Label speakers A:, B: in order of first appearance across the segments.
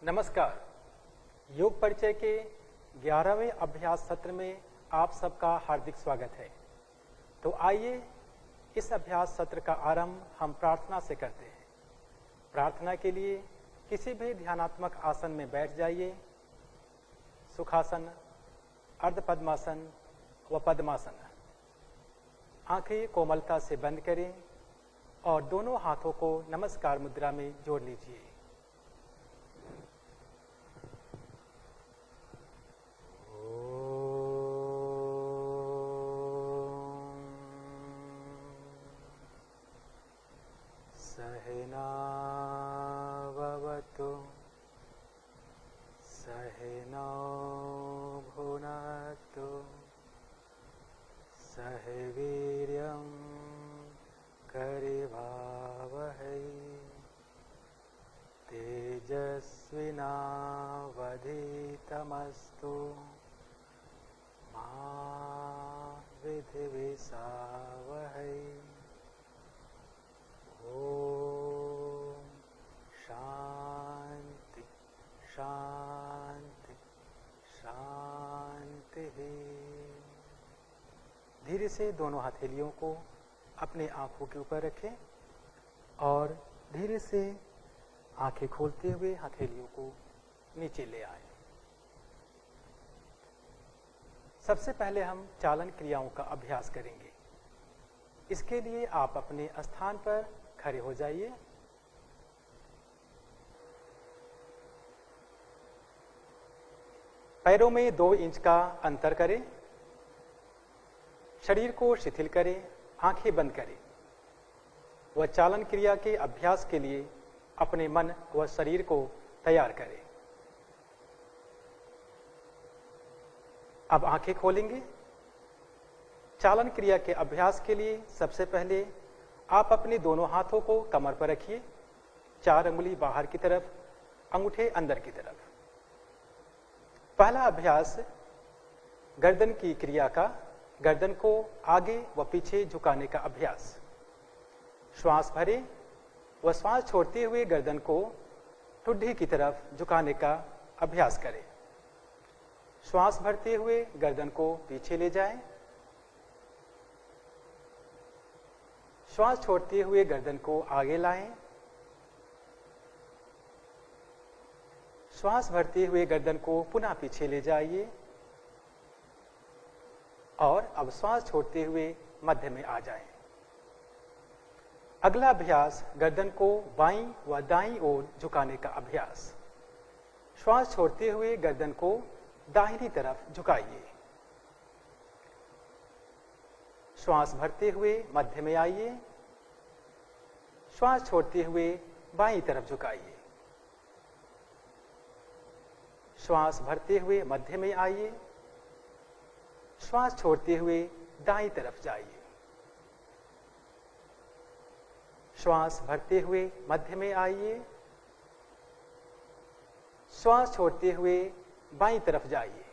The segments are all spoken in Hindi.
A: नमस्कार। योग परिचय के 11वें अभ्यास सत्र में आप सबका हार्दिक स्वागत है। तो आइए इस अभ्यास सत्र का आरंभ हम प्रार्थना से करते हैं। प्रार्थना के लिए किसी भी ध्यानात्मक आसन में बैठ जाइए। सुखासन, अर्ध पद्मासन व पद्मासन। आंखें कोमलता से बंद करें और दोनों हाथों को नमस्कार मुद्रा में जोड़ लीजिए। सहनावतु सहनौ भुनक्तु सह वीर्यं करवावहै तेजस्विनावधीतमस्तु मा विद्विषावहै। ओम शांति शांति शांति। धीरे से दोनों हथेलियों को अपने आंखों के ऊपर रखें और धीरे से आंखें खोलते हुए हथेलियों को नीचे ले आए। सबसे पहले हम चालन क्रियाओं का अभ्यास करेंगे। इसके लिए आप अपने स्थान पर खड़े हो जाइए। पैरों में 2 इंच का अंतर करें। शरीर को शिथिल करें, आंखें बंद करें। वह चालन क्रिया के अभ्यास के लिए अपने मन व शरीर को तैयार करें। अब आंखें खोलेंगे। चालन क्रिया के अभ्यास के लिए सबसे पहले आप अपने दोनों हाथों को कमर पर रखिए। 4 अंगुली बाहर की तरफ, अंगूठे अंदर की तरफ। पहला अभ्यास गर्दन की क्रिया का, गर्दन को आगे व पीछे झुकाने का अभ्यास। श्वास भरें व श्वास छोड़ते हुए गर्दन को ठुड्डी की तरफ झुकाने का अभ्यास करें। श्वास भरते हुए गर्दन को पीछे ले जाएं। श्वास छोड़ते हुए गर्दन को आगे लाएं। श्वास भरते हुए गर्दन को पुनः पीछे ले जाइए और अब श्वास छोड़ते हुए मध्य में आ जाएं। अगला अभ्यास गर्दन को बाईं व दाईं ओर झुकाने का अभ्यास। श्वास छोड़ते हुए गर्दन को दाहिनी तरफ झुकाइए। श्वास भरते हुए मध्य में आइए। श्वास छोड़ते हुए बाईं तरफ झुकाइए। श्वास भरते हुए मध्य में आइए। श्वास छोड़ते हुए दाईं तरफ जाइए। श्वास भरते हुए मध्य में आइए। श्वास छोड़ते हुए बाईं तरफ जाइए।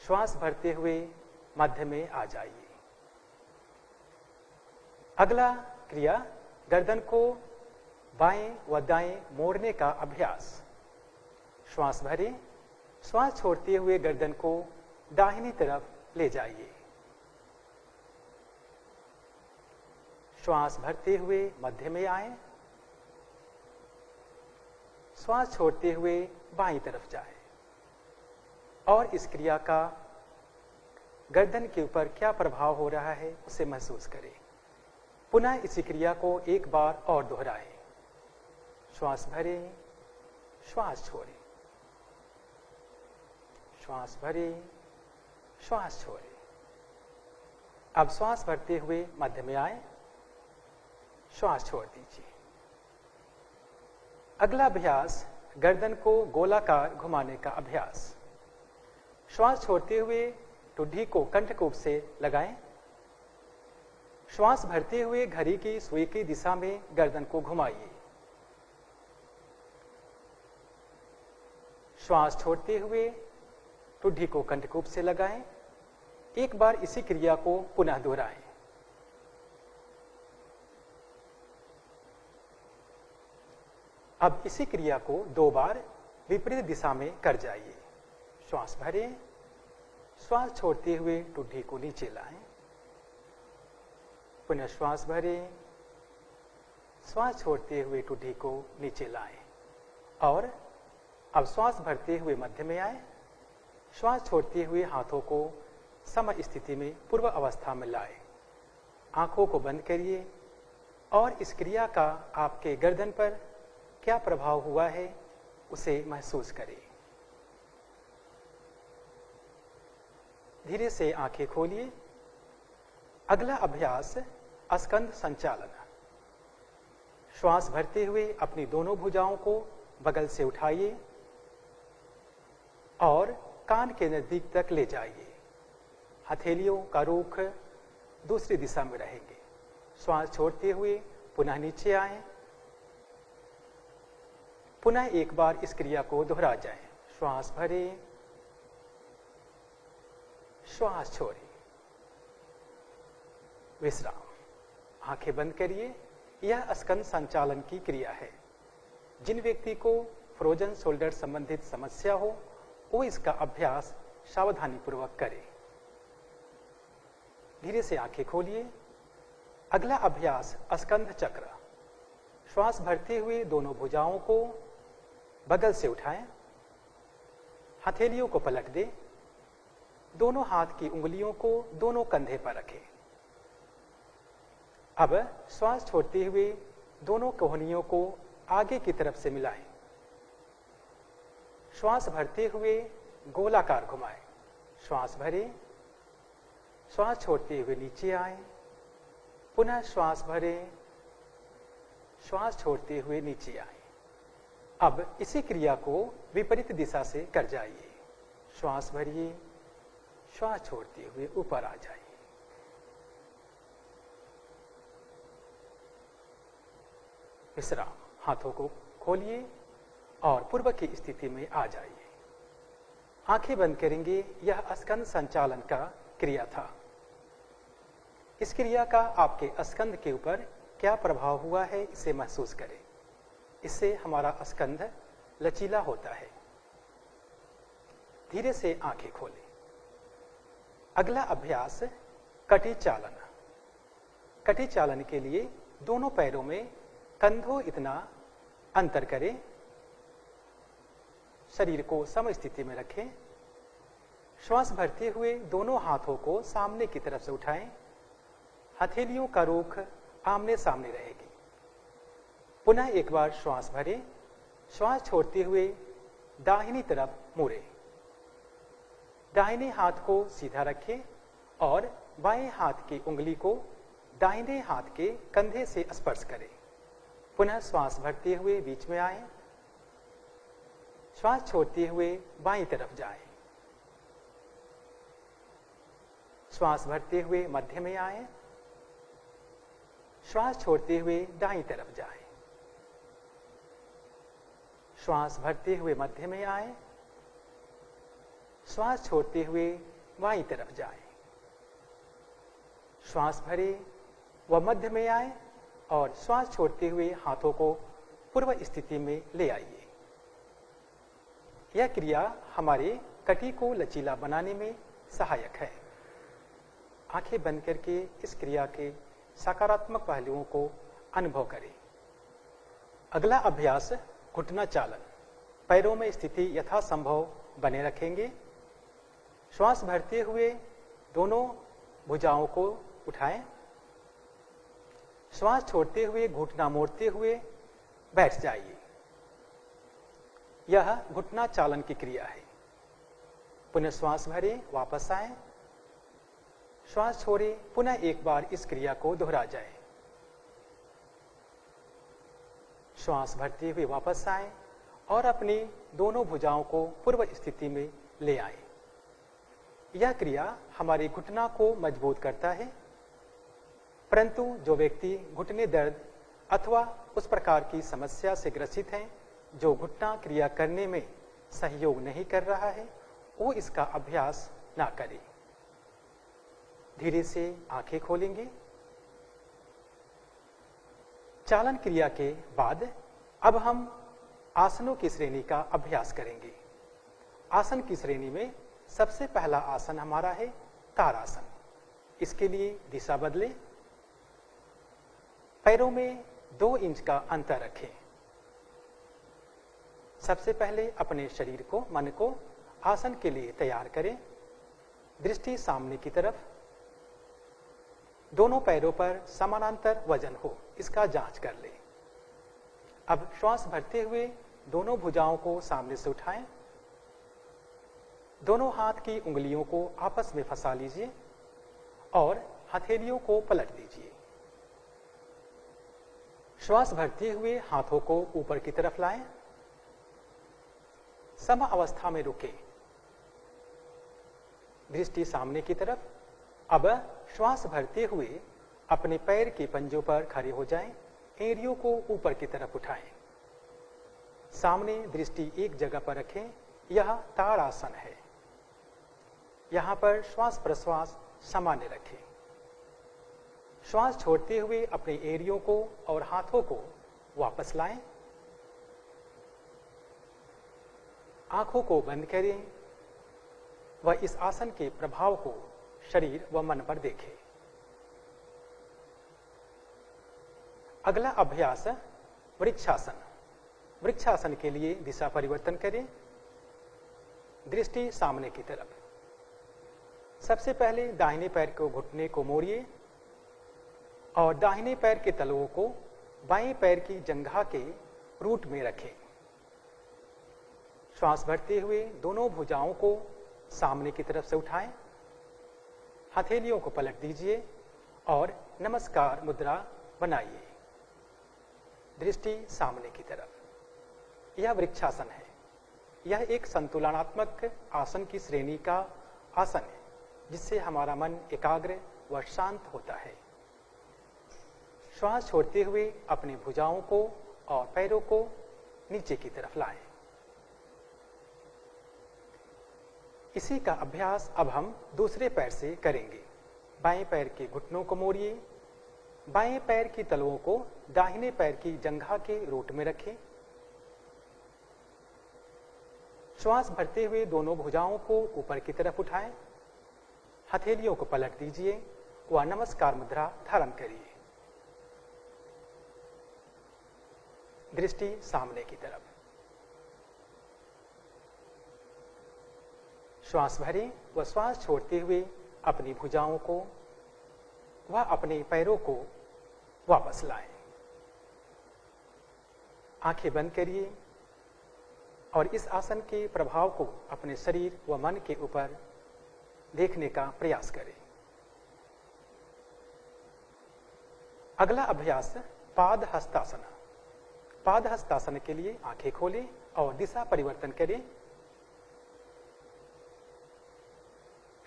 A: श्वास भरते हुए मध्य में आ जाइए। अगला क्रिया गर्दन को बाएं व दाएं मोड़ने का अभ्यास। श्वास भरें, श्वास छोड़ते हुए गर्दन को दाहिनी तरफ ले जाइए। श्वास भरते हुए मध्य में आए। श्वास छोड़ते हुए बाईं तरफ जाए और इस क्रिया का गर्दन के ऊपर क्या प्रभाव हो रहा है उसे महसूस करें। पुनः इसी क्रिया को एक बार और दोहराएं। श्वास भरें, श्वास छोड़ें। श्वास भरें, श्वास छोड़ें। अब श्वास भरते हुए मध्य में आए। श्वास छोड़ दीजिए। अगला अभ्यास गर्दन को गोलाकार घुमाने का अभ्यास। श्वास छोड़ते हुए ठुड्डी को कंठकूप से लगाएं। श्वास भरते हुए घड़ी की सुई की दिशा में गर्दन को घुमाइए। श्वास छोड़ते हुए ठुड्डी को कंठकूप से लगाएं। एक बार इसी क्रिया को पुनः दोहराएं। अब इसी क्रिया को 2 बार विपरीत दिशा में कर जाइए। श्वास भरें, श्वास छोड़ते हुए ठुड्डी को नीचे लाएं, पुनः श्वास भरें, श्वास छोड़ते हुए ठुड्डी को नीचे लाएं और अब श्वास भरते हुए मध्य में आए, श्वास छोड़ते हुए हाथों को सम स्थिति में पूर्व अवस्था में लाए। आंखों को बंद करिए और इस क्रिया का आपके गर्दन पर क्या प्रभाव हुआ है उसे महसूस करें। धीरे से आंखें खोलिए। अगला अभ्यास स्कंध संचालन। श्वास भरते हुए अपनी दोनों भुजाओं को बगल से उठाइए और कान के नजदीक तक ले जाइए। हथेलियों का रुख दूसरी दिशा में रहेंगे। श्वास छोड़ते हुए पुनः नीचे आए। पुनः एक बार इस क्रिया को दोहरा जाए। श्वास भरें, श्वास छोड़ें, विश्राम। आंखें बंद करिए। यह स्कंद संचालन की क्रिया है। जिन व्यक्ति को फ्रोजन शोल्डर संबंधित समस्या हो वो इसका अभ्यास सावधानी पूर्वक करें। धीरे से आंखें खोलिए। अगला अभ्यास स्कंध चक्र। श्वास भरते हुए दोनों भुजाओं को बगल से उठाएं, हथेलियों को पलट दें, दोनों हाथ की उंगलियों को दोनों कंधे पर रखें। अब श्वास छोड़ते हुए दोनों कोहनियों को आगे की तरफ से मिलाएं। श्वास भरते हुए गोलाकार घुमाएं। श्वास भरें, श्वास छोड़ते हुए नीचे आए, पुनः श्वास भरें, श्वास छोड़ते हुए नीचे आए। अब इसी क्रिया को विपरीत दिशा से कर जाइए। श्वास भरिए, श्वास छोड़ते हुए ऊपर आ जाइए। विश्राम। हाथों को खोलिए और पूर्व की स्थिति में आ जाइए। आंखें बंद करेंगे। यह स्कंद संचालन का क्रिया था। इस क्रिया का आपके स्कंध के ऊपर क्या प्रभाव हुआ है इसे महसूस करें। इससे हमारा स्कंध लचीला होता है। धीरे से आंखें खोलें। अगला अभ्यास कटी चालन। कटी चालन के लिए दोनों पैरों में कंधों इतना अंतर करें, शरीर को सम स्थिति में रखें। श्वास भरते हुए दोनों हाथों को सामने की तरफ से उठाएं। हथेलियों का रुख आमने सामने रहेगी। पुनः एक बार श्वास भरें, श्वास छोड़ते हुए दाहिनी तरफ मुड़ें। दाहिने हाथ को सीधा रखें और बाएं हाथ की उंगली को दाहिने हाथ के कंधे से स्पर्श करें। पुनः श्वास भरते हुए बीच में आए, श्वास छोड़ते हुए बाईं तरफ जाएं। श्वास भरते हुए मध्य में आए, श्वास छोड़ते हुए दाईं तरफ जाएं। श्वास भरते हुए मध्य में आए, श्वास छोड़ते हुए बाईं तरफ जाएं। श्वास भरे व मध्य में आए और श्वास छोड़ते हुए हाथों को पूर्व स्थिति में ले आइए। यह क्रिया हमारे कटी को लचीला बनाने में सहायक है। आंखें बंद करके इस क्रिया के सकारात्मक पहलुओं को अनुभव करें। अगला अभ्यास घुटना चालन। पैरों में स्थिति यथासंभव बने रखेंगे। श्वास भरते हुए दोनों भुजाओं को उठाएं। श्वास छोड़ते हुए घुटना मोड़ते हुए बैठ जाइए। यह घुटना चालन की क्रिया है। पुनः श्वास भरें, वापस आए, श्वास छोड़े, पुनः एक बार इस क्रिया को दोहरा जाए। श्वास भरते हुए वापस आए और अपनी दोनों भुजाओं को पूर्व स्थिति में ले आए। यह क्रिया हमारे घुटना को मजबूत करता है। परंतु जो व्यक्ति घुटने दर्द अथवा उस प्रकार की समस्या से ग्रसित हैं जो घुटना क्रिया करने में सहयोग नहीं कर रहा है, वो इसका अभ्यास ना करे। धीरे से आंखें खोलेंगे। चालन क्रिया के बाद अब हम आसनों की श्रेणी का अभ्यास करेंगे। आसन की श्रेणी में सबसे पहला आसन हमारा है ताड़ासन। इसके लिए दिशा बदले, पैरों में 2 इंच का अंतर रखें। सबसे पहले अपने शरीर को, मन को आसन के लिए तैयार करें। दृष्टि सामने की तरफ, दोनों पैरों पर समानांतर वजन हो, इसका जांच कर लें। अब श्वास भरते हुए दोनों भुजाओं को सामने से उठाएं। दोनों हाथ की उंगलियों को आपस में फंसा लीजिए और हथेलियों को पलट दीजिए। श्वास भरते हुए हाथों को ऊपर की तरफ लाएं। सम अवस्था में रुकें। दृष्टि सामने की तरफ। अब श्वास भरते हुए अपने पैर के पंजों पर खड़े हो जाएं। एड़ियों को ऊपर की तरफ उठाएं। सामने दृष्टि एक जगह पर रखें। यह ताड़ासन है। यहां पर श्वास प्रश्वास सामान्य रखें। श्वास छोड़ते हुए अपने एड़ियों को और हाथों को वापस लाएं। आंखों को बंद करें व इस आसन के प्रभाव को शरीर व मन पर देखें। अगला अभ्यास वृक्षासन। वृक्षासन के लिए दिशा परिवर्तन करें। दृष्टि सामने की तरफ। सबसे पहले दाहिने पैर को घुटने को मोड़िए और दाहिने पैर के तलुओं को बाएं पैर की जंघा के रूट में रखें। श्वास भरते हुए दोनों भुजाओं को सामने की तरफ से उठाएं। हथेलियों को पलट दीजिए और नमस्कार मुद्रा बनाइए। दृष्टि सामने की तरफ। यह वृक्षासन है। यह एक संतुलनात्मक आसन की श्रेणी का आसन है, जिससे हमारा मन एकाग्र व शांत होता है। श्वास छोड़ते हुए अपनी भुजाओं को और पैरों को नीचे की तरफ लाएं। इसी का अभ्यास अब हम दूसरे पैर से करेंगे। बाएं पैर के घुटनों को मोड़िए। बाएं पैर की तलुओं को दाहिने पैर की जंघा के रूट में रखें। श्वास भरते हुए दोनों भुजाओं को ऊपर की तरफ उठाएं। हथेलियों को पलट दीजिए व नमस्कार मुद्रा धारण करिए। दृष्टि सामने की तरफ। श्वास भरें व श्वास छोड़ते हुए अपनी भुजाओं को व अपने पैरों को वापस लाएं। आंखें बंद करिए और इस आसन के प्रभाव को अपने शरीर व मन के ऊपर देखने का प्रयास करें। अगला अभ्यास पाद हस्तासन। पाद हस्तासन के लिए आंखें खोलें और दिशा परिवर्तन करें।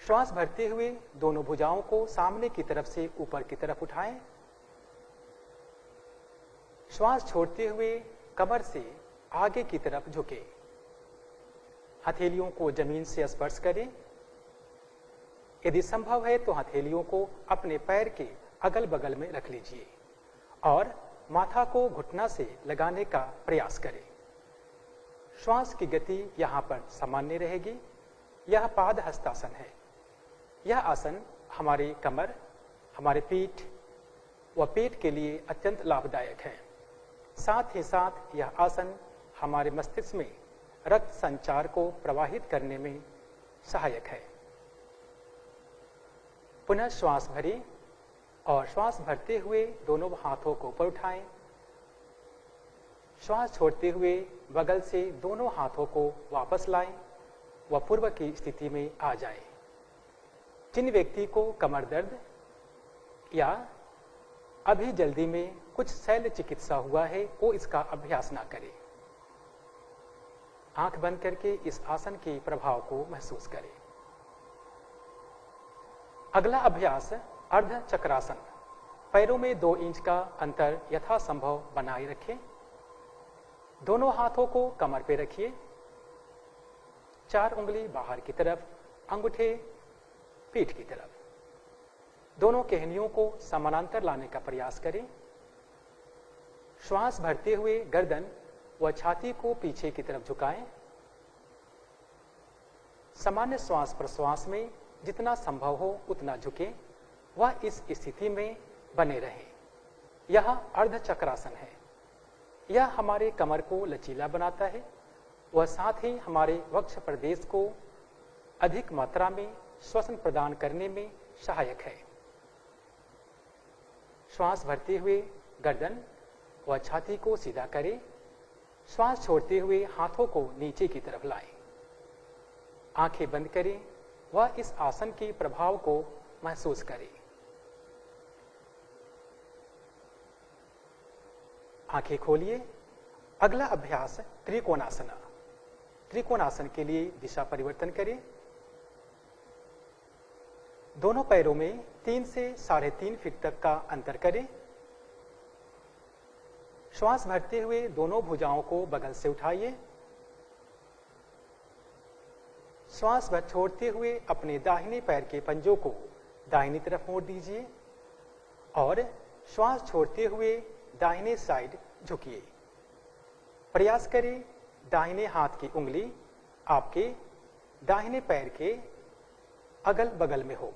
A: श्वास भरते हुए दोनों भुजाओं को सामने की तरफ से ऊपर की तरफ उठाएं। श्वास छोड़ते हुए कमर से आगे की तरफ झुकें। हथेलियों को जमीन से स्पर्श करें। यदि संभव है तो हथेलियों को अपने पैर के अगल बगल में रख लीजिए और माथा को घुटना से लगाने का प्रयास करें। श्वास की गति यहां पर सामान्य रहेगी। यह पाद हस्तासन है। यह आसन हमारे कमर, हमारे पीठ व पेट के लिए अत्यंत लाभदायक है। साथ ही साथ यह आसन हमारे मस्तिष्क में रक्त संचार को प्रवाहित करने में सहायक है। पुनः श्वास भरें और श्वास भरते हुए दोनों हाथों को ऊपर उठाएं। श्वास छोड़ते हुए बगल से दोनों हाथों को वापस लाएं व पूर्व की स्थिति में आ जाएं। जिन व्यक्ति को कमर दर्द या अभी जल्दी में कुछ शल्य चिकित्सा हुआ है, वो इसका अभ्यास ना करें। आंख बंद करके इस आसन के प्रभाव को महसूस करें। अगला अभ्यास अर्ध चक्रासन। पैरों में 2 इंच का अंतर यथासंभव बनाए रखें। दोनों हाथों को कमर पे रखिए। 4 उंगली बाहर की तरफ, अंगूठे पीठ की तरफ। दोनों केहनियों को समानांतर लाने का प्रयास करें। श्वास भरते हुए गर्दन व छाती को पीछे की तरफ झुकाएं। सामान्य श्वास प्रश्वास में जितना संभव हो उतना झुकें व इस स्थिति में बने रहें। यह अर्ध चक्रासन है। यह हमारे कमर को लचीला बनाता है व साथ ही हमारे वक्ष प्रदेश को अधिक मात्रा में श्वसन प्रदान करने में सहायक है। श्वास भरते हुए गर्दन व छाती को सीधा करें। श्वास छोड़ते हुए हाथों को नीचे की तरफ लाएं। आंखें बंद करें व इस आसन के प्रभाव को महसूस करें। आंखें खोलिए। अगला अभ्यास त्रिकोणासन। त्रिकोणासन के लिए दिशा परिवर्तन करें। दोनों पैरों में 3 से 3.5 फीट तक का अंतर करें। श्वास भरते हुए दोनों भुजाओं को बगल से उठाइए। श्वास भर छोड़ते हुए अपने दाहिने पैर के पंजों को दाहिनी तरफ मोड़ दीजिए और श्वास छोड़ते हुए दाहिने साइड झुकिए। प्रयास करें दाहिने हाथ की उंगली आपके दाहिने पैर के अगल बगल में हो।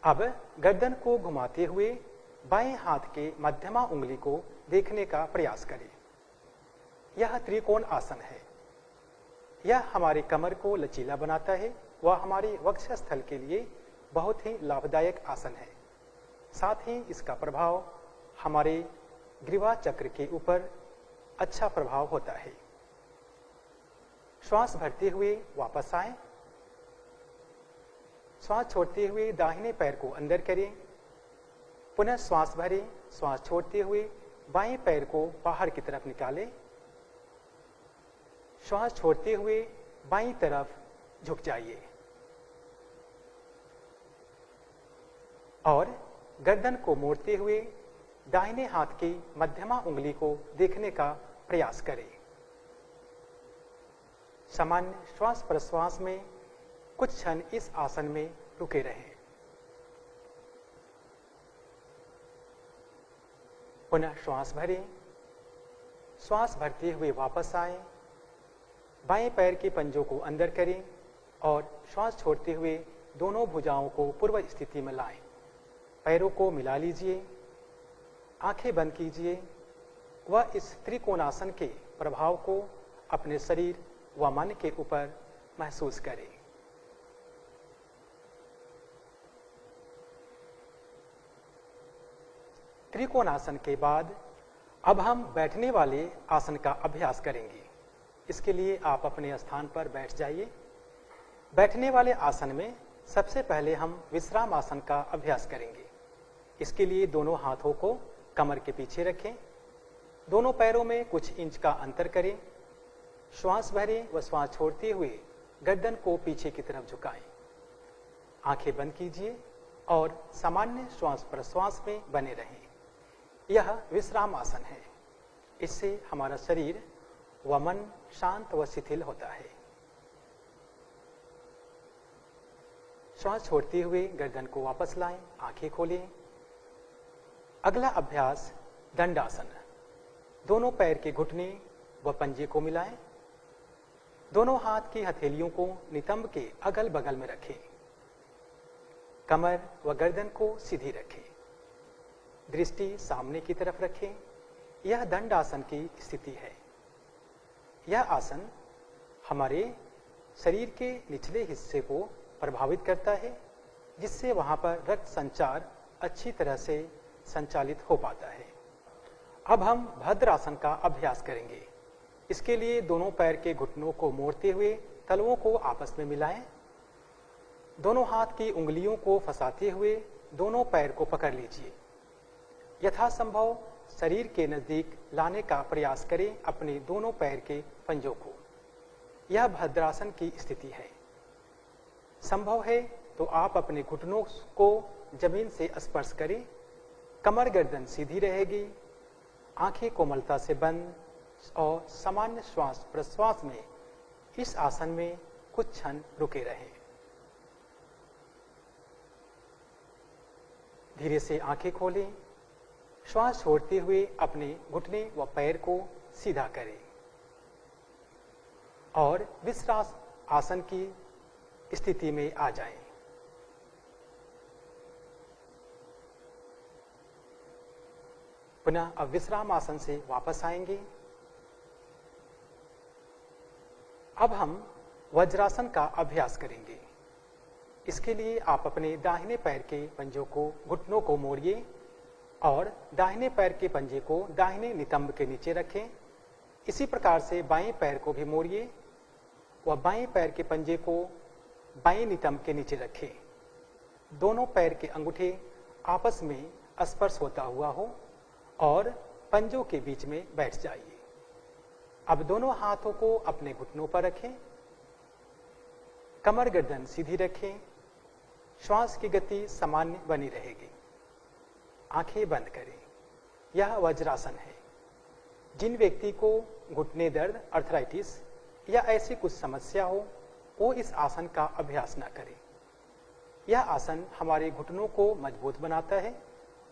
A: अब गर्दन को घुमाते हुए बाएं हाथ के मध्यमा उंगली को देखने का प्रयास करें। यह त्रिकोण आसन है। यह हमारे कमर को लचीला बनाता है व हमारे वक्षस्थल के लिए बहुत ही लाभदायक आसन है। साथ ही इसका प्रभाव हमारे ग्रीवा चक्र के ऊपर अच्छा प्रभाव होता है। श्वास भरते हुए वापस आएं। श्वास छोड़ते हुए दाहिने पैर को अंदर करें। पुनः श्वास भरें। श्वास छोड़ते हुए बाएं पैर को बाहर की तरफ निकालें। श्वास छोड़ते हुए बाईं तरफ झुक जाइए और गर्दन को मोड़ते हुए दाहिने हाथ की मध्यमा उंगली को देखने का प्रयास करें। सामान्य श्वास प्रश्वास में कुछ क्षण इस आसन में रुके रहें। पुनः श्वास भरें। श्वास भरते हुए वापस आएं। बाएं पैर के पंजों को अंदर करें और श्वास छोड़ते हुए दोनों भुजाओं को पूर्व स्थिति में लाएं। पैरों को मिला लीजिए। आंखें बंद कीजिए व इस त्रिकोणासन के प्रभाव को अपने शरीर व मन के ऊपर महसूस करें। त्रिकोणासन के बाद अब हम बैठने वाले आसन का अभ्यास करेंगे। इसके लिए आप अपने स्थान पर बैठ जाइए। बैठने वाले आसन में सबसे पहले हम विश्राम आसन का अभ्यास करेंगे। इसके लिए दोनों हाथों को कमर के पीछे रखें। दोनों पैरों में कुछ इंच का अंतर करें। श्वास भरें व श्वास छोड़ते हुए गर्दन को पीछे की तरफ झुकाएं। आंखें बंद कीजिए और सामान्य श्वास प्रश्वास में बने रहें। यह विश्राम आसन है। इससे हमारा शरीर व मन शांत व शिथिल होता है। श्वास छोड़ते हुए गर्दन को वापस लाएं। आंखें खोलें। अगला अभ्यास दंडासन। दोनों पैर के घुटने व पंजे को मिलाएं। दोनों हाथ की हथेलियों को नितंब के अगल बगल में रखें। कमर व गर्दन को सीधी रखें। दृष्टि सामने की तरफ रखें। यह दंडासन की स्थिति है। यह आसन हमारे शरीर के निचले हिस्से को प्रभावित करता है, जिससे वहां पर रक्त संचार अच्छी तरह से संचालित हो पाता है। अब हम भद्रासन का अभ्यास करेंगे। इसके लिए दोनों पैर के घुटनों को मोड़ते हुए तलवों को आपस में मिलाएं। दोनों हाथ की उंगलियों को फंसाते हुए दोनों पैर को पकड़ लीजिए। यथासंभव शरीर के नजदीक लाने का प्रयास करें अपने दोनों पैर के पंजों को। यह भद्रासन की स्थिति है। संभव है तो आप अपने घुटनों को जमीन से स्पर्श करें। कमर गर्दन सीधी रहेगी। आंखें कोमलता से बंद और सामान्य श्वास प्रश्वास में इस आसन में कुछ क्षण रुके रहें। धीरे से आंखें खोलें। श्वास छोड़ते हुए अपने घुटने व पैर को सीधा करें और विश्राम आसन की स्थिति में आ जाएं। पुनः अब विश्राम आसन से वापस आएंगे। अब हम वज्रासन का अभ्यास करेंगे। इसके लिए आप अपने दाहिने पैर के पंजों को, घुटनों को मोड़िए और दाहिने पैर के पंजे को दाहिने नितंब के नीचे रखें। इसी प्रकार से बाएं पैर को भी मोड़िए व बाएं पैर के पंजे को बाएं नितंब के नीचे रखें। दोनों पैर के अंगूठे आपस में स्पर्श होता हुआ हो और पंजों के बीच में बैठ जाइए। अब दोनों हाथों को अपने घुटनों पर रखें, कमर गर्दन सीधी रखें, श्वास की गति सामान्य बनी रहेगी। आंखें बंद करें। यह वज्रासन है। जिन व्यक्ति को घुटने दर्द, अर्थराइटिस या ऐसी कुछ समस्या हो, वो इस आसन का अभ्यास न करें। यह आसन हमारे घुटनों को मजबूत बनाता है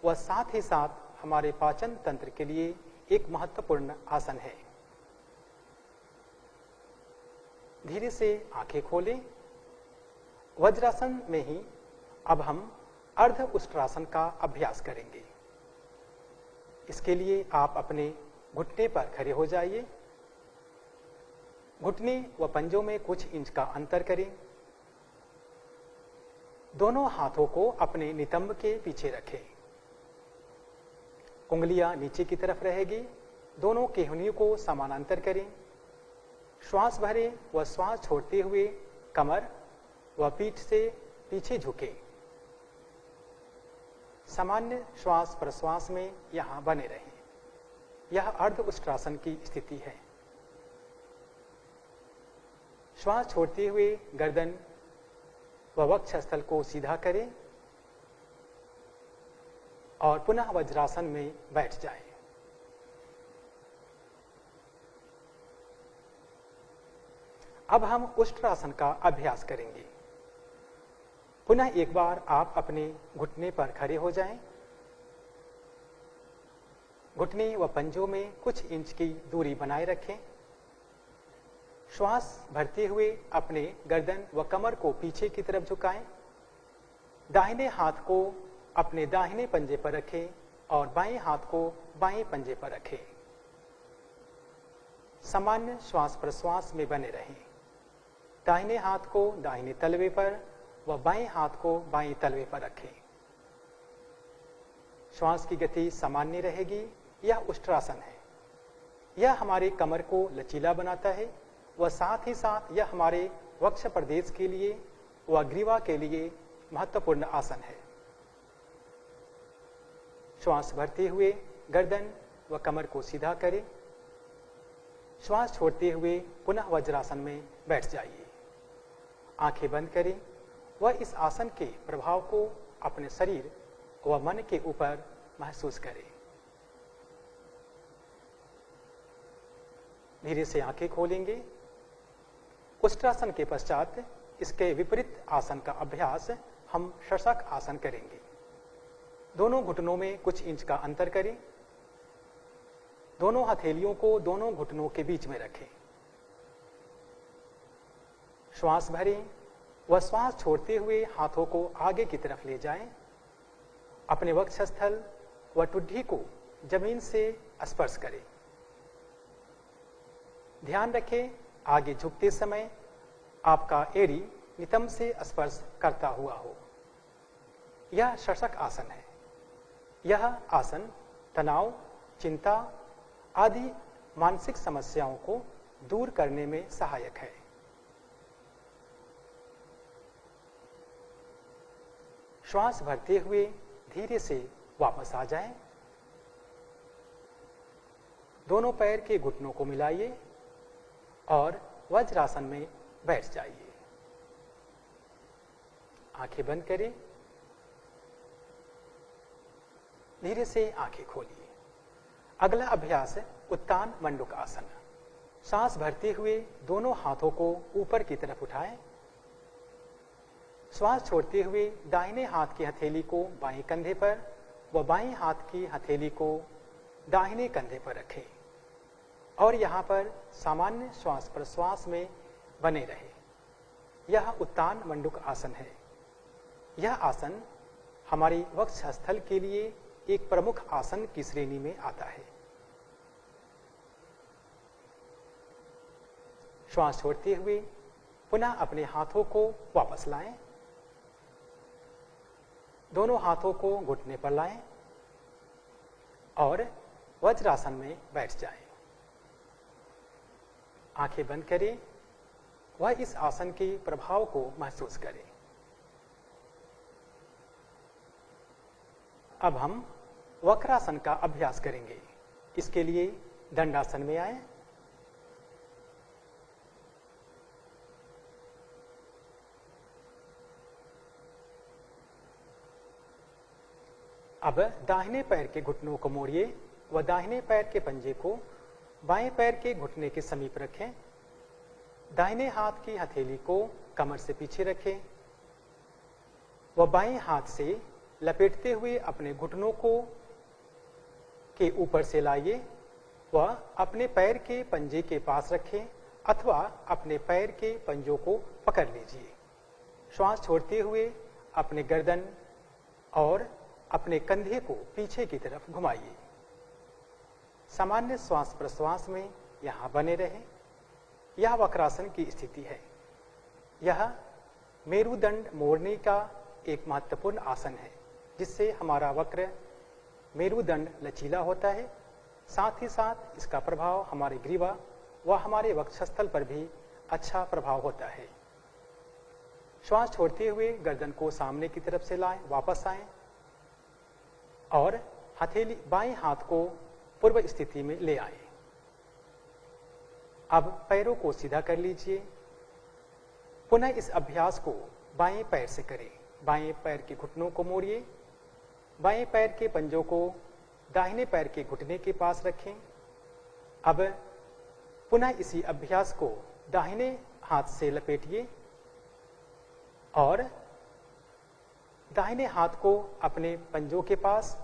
A: व साथ ही साथ हमारे पाचन तंत्र के लिए एक महत्वपूर्ण आसन है। धीरे से आंखें खोलें। वज्रासन में ही अब हम अर्ध उष्ट्रासन का अभ्यास करेंगे। इसके लिए आप अपने घुटने पर खड़े हो जाइए। घुटने व पंजों में कुछ इंच का अंतर करें। दोनों हाथों को अपने नितंब के पीछे रखें। उंगलियां नीचे की तरफ रहेगी। दोनों केहनियों को समानांतर करें। श्वास भरें व श्वास छोड़ते हुए कमर व पीठ से पीछे झुकें। सामान्य श्वास प्रश्वास में यहां बने रहें। यह अर्ध उष्ट्रासन की स्थिति है। श्वास छोड़ते हुए गर्दन व वक्षस्थल को सीधा करें और पुनः वज्रासन में बैठ जाएं। अब हम उष्ट्रासन का अभ्यास करेंगे। पुनः एक बार आप अपने घुटने पर खड़े हो जाएं। घुटने व पंजों में कुछ इंच की दूरी बनाए रखें। श्वास भरते हुए अपने गर्दन व कमर को पीछे की तरफ झुकाएं। दाहिने हाथ को अपने दाहिने पंजे पर रखें और बाएं हाथ को बाएं पंजे पर रखें। सामान्य श्वास प्रश्वास में बने रहें। दाहिने हाथ को दाहिने तलवे पर व बाएं हाथ को बाएं तलवे पर रखें। श्वास की गति सामान्य रहेगी। यह उष्ट्रासन है। यह हमारे कमर को लचीला बनाता है व साथ ही साथ यह हमारे वक्ष प्रदेश के लिए व ग्रीवा के लिए महत्वपूर्ण आसन है। श्वास भरते हुए गर्दन व कमर को सीधा करें। श्वास छोड़ते हुए पुनः वज्रासन में बैठ जाइए। आंखें बंद करें व इस आसन के प्रभाव को अपने शरीर व मन के ऊपर महसूस करें। धीरे से आंखें खोलेंगे। उष्ट्रासन के पश्चात इसके विपरीत आसन का अभ्यास हम शशक आसन करेंगे। दोनों घुटनों में कुछ इंच का अंतर करें। दोनों हथेलियों को दोनों घुटनों के बीच में रखें। श्वास भरें व श्वास छोड़ते हुए हाथों को आगे की तरफ ले जाएं। अपने वक्षस्थल व ठुड्डी को जमीन से स्पर्श करें। ध्यान रखें, आगे झुकते समय आपका एड़ी नितंब से स्पर्श करता हुआ हो। यह शशक आसन है। यह आसन तनाव, चिंता आदि मानसिक समस्याओं को दूर करने में सहायक है। श्वास भरते हुए धीरे से वापस आ जाएं। दोनों पैर के घुटनों को मिलाइए और वज्रासन में बैठ जाइए। आंखें बंद करें। धीरे से आंखें खोलिए। अगला अभ्यास है उत्तान मंडूक आसन। सांस भरते हुए दोनों हाथों को ऊपर की तरफ उठाएं। श्वास छोड़ते हुए दाहिने हाथ की हथेली को बाएं कंधे पर व बाएं हाथ की हथेली को दाहिने कंधे पर रखें और यहाँ पर सामान्य श्वास प्रश्वास में बने रहे। यह उत्तान मंडूक आसन है। यह आसन हमारी वक्षस्थल के लिए एक प्रमुख आसन की श्रेणी में आता है। श्वास छोड़ते हुए पुनः अपने हाथों को वापस लाएं। दोनों हाथों को घुटने पर लाएं और वज्रासन में बैठ जाएं। आंखें बंद करें, वह इस आसन के प्रभाव को महसूस करें। अब हम वक्रासन का अभ्यास करेंगे। इसके लिए दंडासन में आए। अब दाहिने पैर के घुटनों को मोड़िए व दाहिने पैर के पंजे को बाएं पैर के घुटने के समीप रखें। दाहिने हाथ की हथेली को कमर से पीछे रखें व बाएं हाथ से लपेटते हुए अपने घुटनों को के ऊपर से लाइए व अपने पैर के पंजे के पास रखें अथवा अपने पैर के पंजों को पकड़ लीजिए। श्वास छोड़ते हुए अपने गर्दन और अपने कंधे को पीछे की तरफ घुमाइए। सामान्य श्वास प्रश्वास में यहां बने रहें। यह वक्रासन की स्थिति है। यह मेरुदंड मोड़ने का एक महत्वपूर्ण आसन है, जिससे हमारा वक्र मेरुदंड लचीला होता है। साथ ही साथ इसका प्रभाव हमारे ग्रीवा व हमारे वक्षस्थल पर भी अच्छा प्रभाव होता है। श्वास छोड़ते हुए गर्दन को सामने की तरफ से लाएं, वापस आएं और हथेली बाएं हाथ को पूर्व स्थिति में ले आए। अब पैरों को सीधा कर लीजिए। पुनः इस अभ्यास को बाएं पैर से करें। बाएं पैर के घुटनों को मोड़िए। बाएं पैर के पंजों को दाहिने पैर के घुटने के पास रखें। अब पुनः इसी अभ्यास को दाहिने हाथ से लपेटिए और दाहिने हाथ को अपने पंजों के पास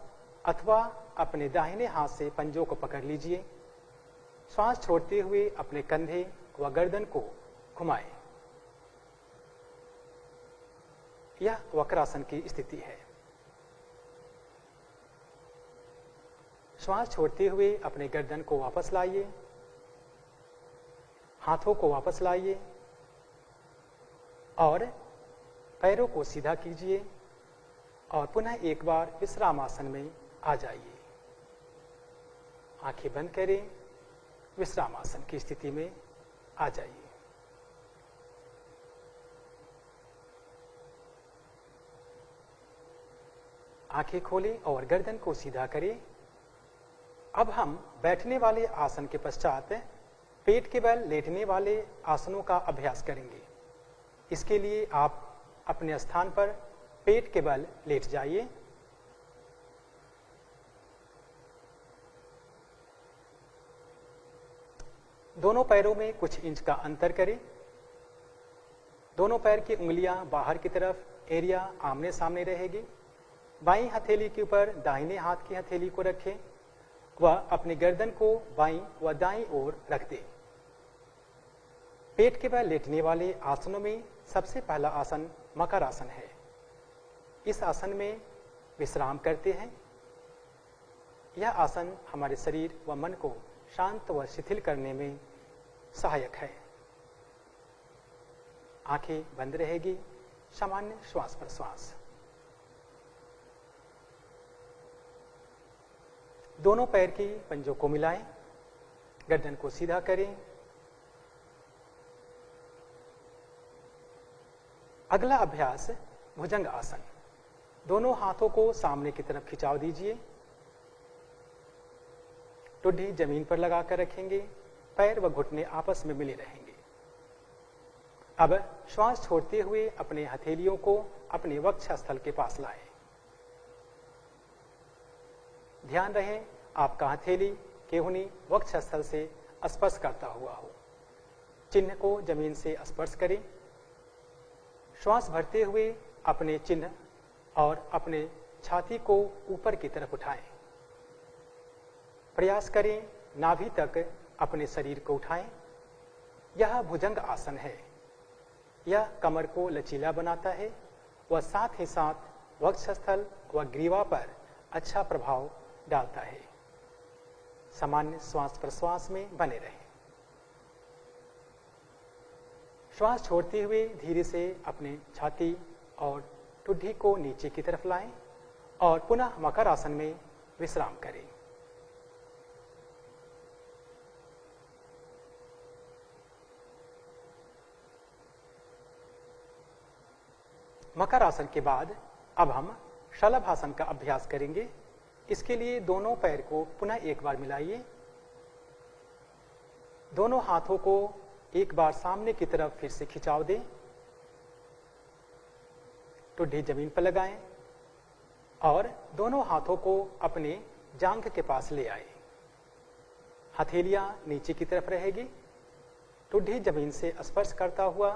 A: अथवा अपने दाहिने हाथ से पंजों को पकड़ लीजिए। श्वास छोड़ते हुए अपने कंधे व गर्दन को घुमाएं। यह वक्रासन की स्थिति है। श्वास छोड़ते हुए अपने गर्दन को वापस लाइए, हाथों को वापस लाइए और पैरों को सीधा कीजिए और पुनः एक बार विश्राम आसन में आ जाइए। आंखें बंद करें, विश्राम आसन की स्थिति में आ जाइए। आंखें खोलें और गर्दन को सीधा करें। अब हम बैठने वाले आसन के पश्चात पेट के बल लेटने वाले आसनों का अभ्यास करेंगे। इसके लिए आप अपने स्थान पर पेट के बल लेट जाइए। दोनों पैरों में कुछ इंच का अंतर करें। दोनों पैर की उंगलियां बाहर की तरफ, एरिया आमने सामने रहेगी। बाईं हथेली के ऊपर दाहिने हाथ की हथेली को रखें व अपनी गर्दन को बाईं व दाईं ओर रख दें। पेट के बल लेटने वाले आसनों में सबसे पहला आसन मकर आसन है। इस आसन में विश्राम करते हैं। यह आसन हमारे शरीर व मन को शांत व शिथिल करने में सहायक है। आंखें बंद रहेगी। सामान्य श्वास प्रश्वास। दोनों पैर की पंजों को मिलाएं, गर्दन को सीधा करें। अगला अभ्यास भुजंग आसन। दोनों हाथों को सामने की तरफ खिंचाव दीजिए। टुड्डी जमीन पर लगाकर रखेंगे। पैर व घुटने आपस में मिले रहेंगे। अब श्वास छोड़ते हुए अपने हथेलियों को अपने वक्षस्थल के पास लाएं। ध्यान रहे आपका हथेली केहूनी वक्षस्थल से स्पर्श करता हुआ हो। चिन्ह को जमीन से स्पर्श करें। श्वास भरते हुए अपने चिन्ह और अपने छाती को ऊपर की तरफ उठाएं। प्रयास करें नाभि तक अपने शरीर को उठाएं। यह भुजंग आसन है। यह कमर को लचीला बनाता है व साथ ही साथ वक्षस्थल व ग्रीवा पर अच्छा प्रभाव डालता है। सामान्य श्वास प्रश्वास में बने रहें। श्वास छोड़ते हुए धीरे से अपने छाती और ठुड्डी को नीचे की तरफ लाएं और पुनः मकर आसन में विश्राम करें। मकर आसन के बाद अब हम शलभासन का अभ्यास करेंगे। इसके लिए दोनों पैर को पुनः एक बार मिलाइए। दोनों हाथों को एक बार सामने की तरफ फिर से खिंचाव दें। ठुड्डी जमीन पर लगाएं और दोनों हाथों को अपने जांघ के पास ले आए। हथेलियां नीचे की तरफ रहेगी। ठुड्डी जमीन से स्पर्श करता हुआ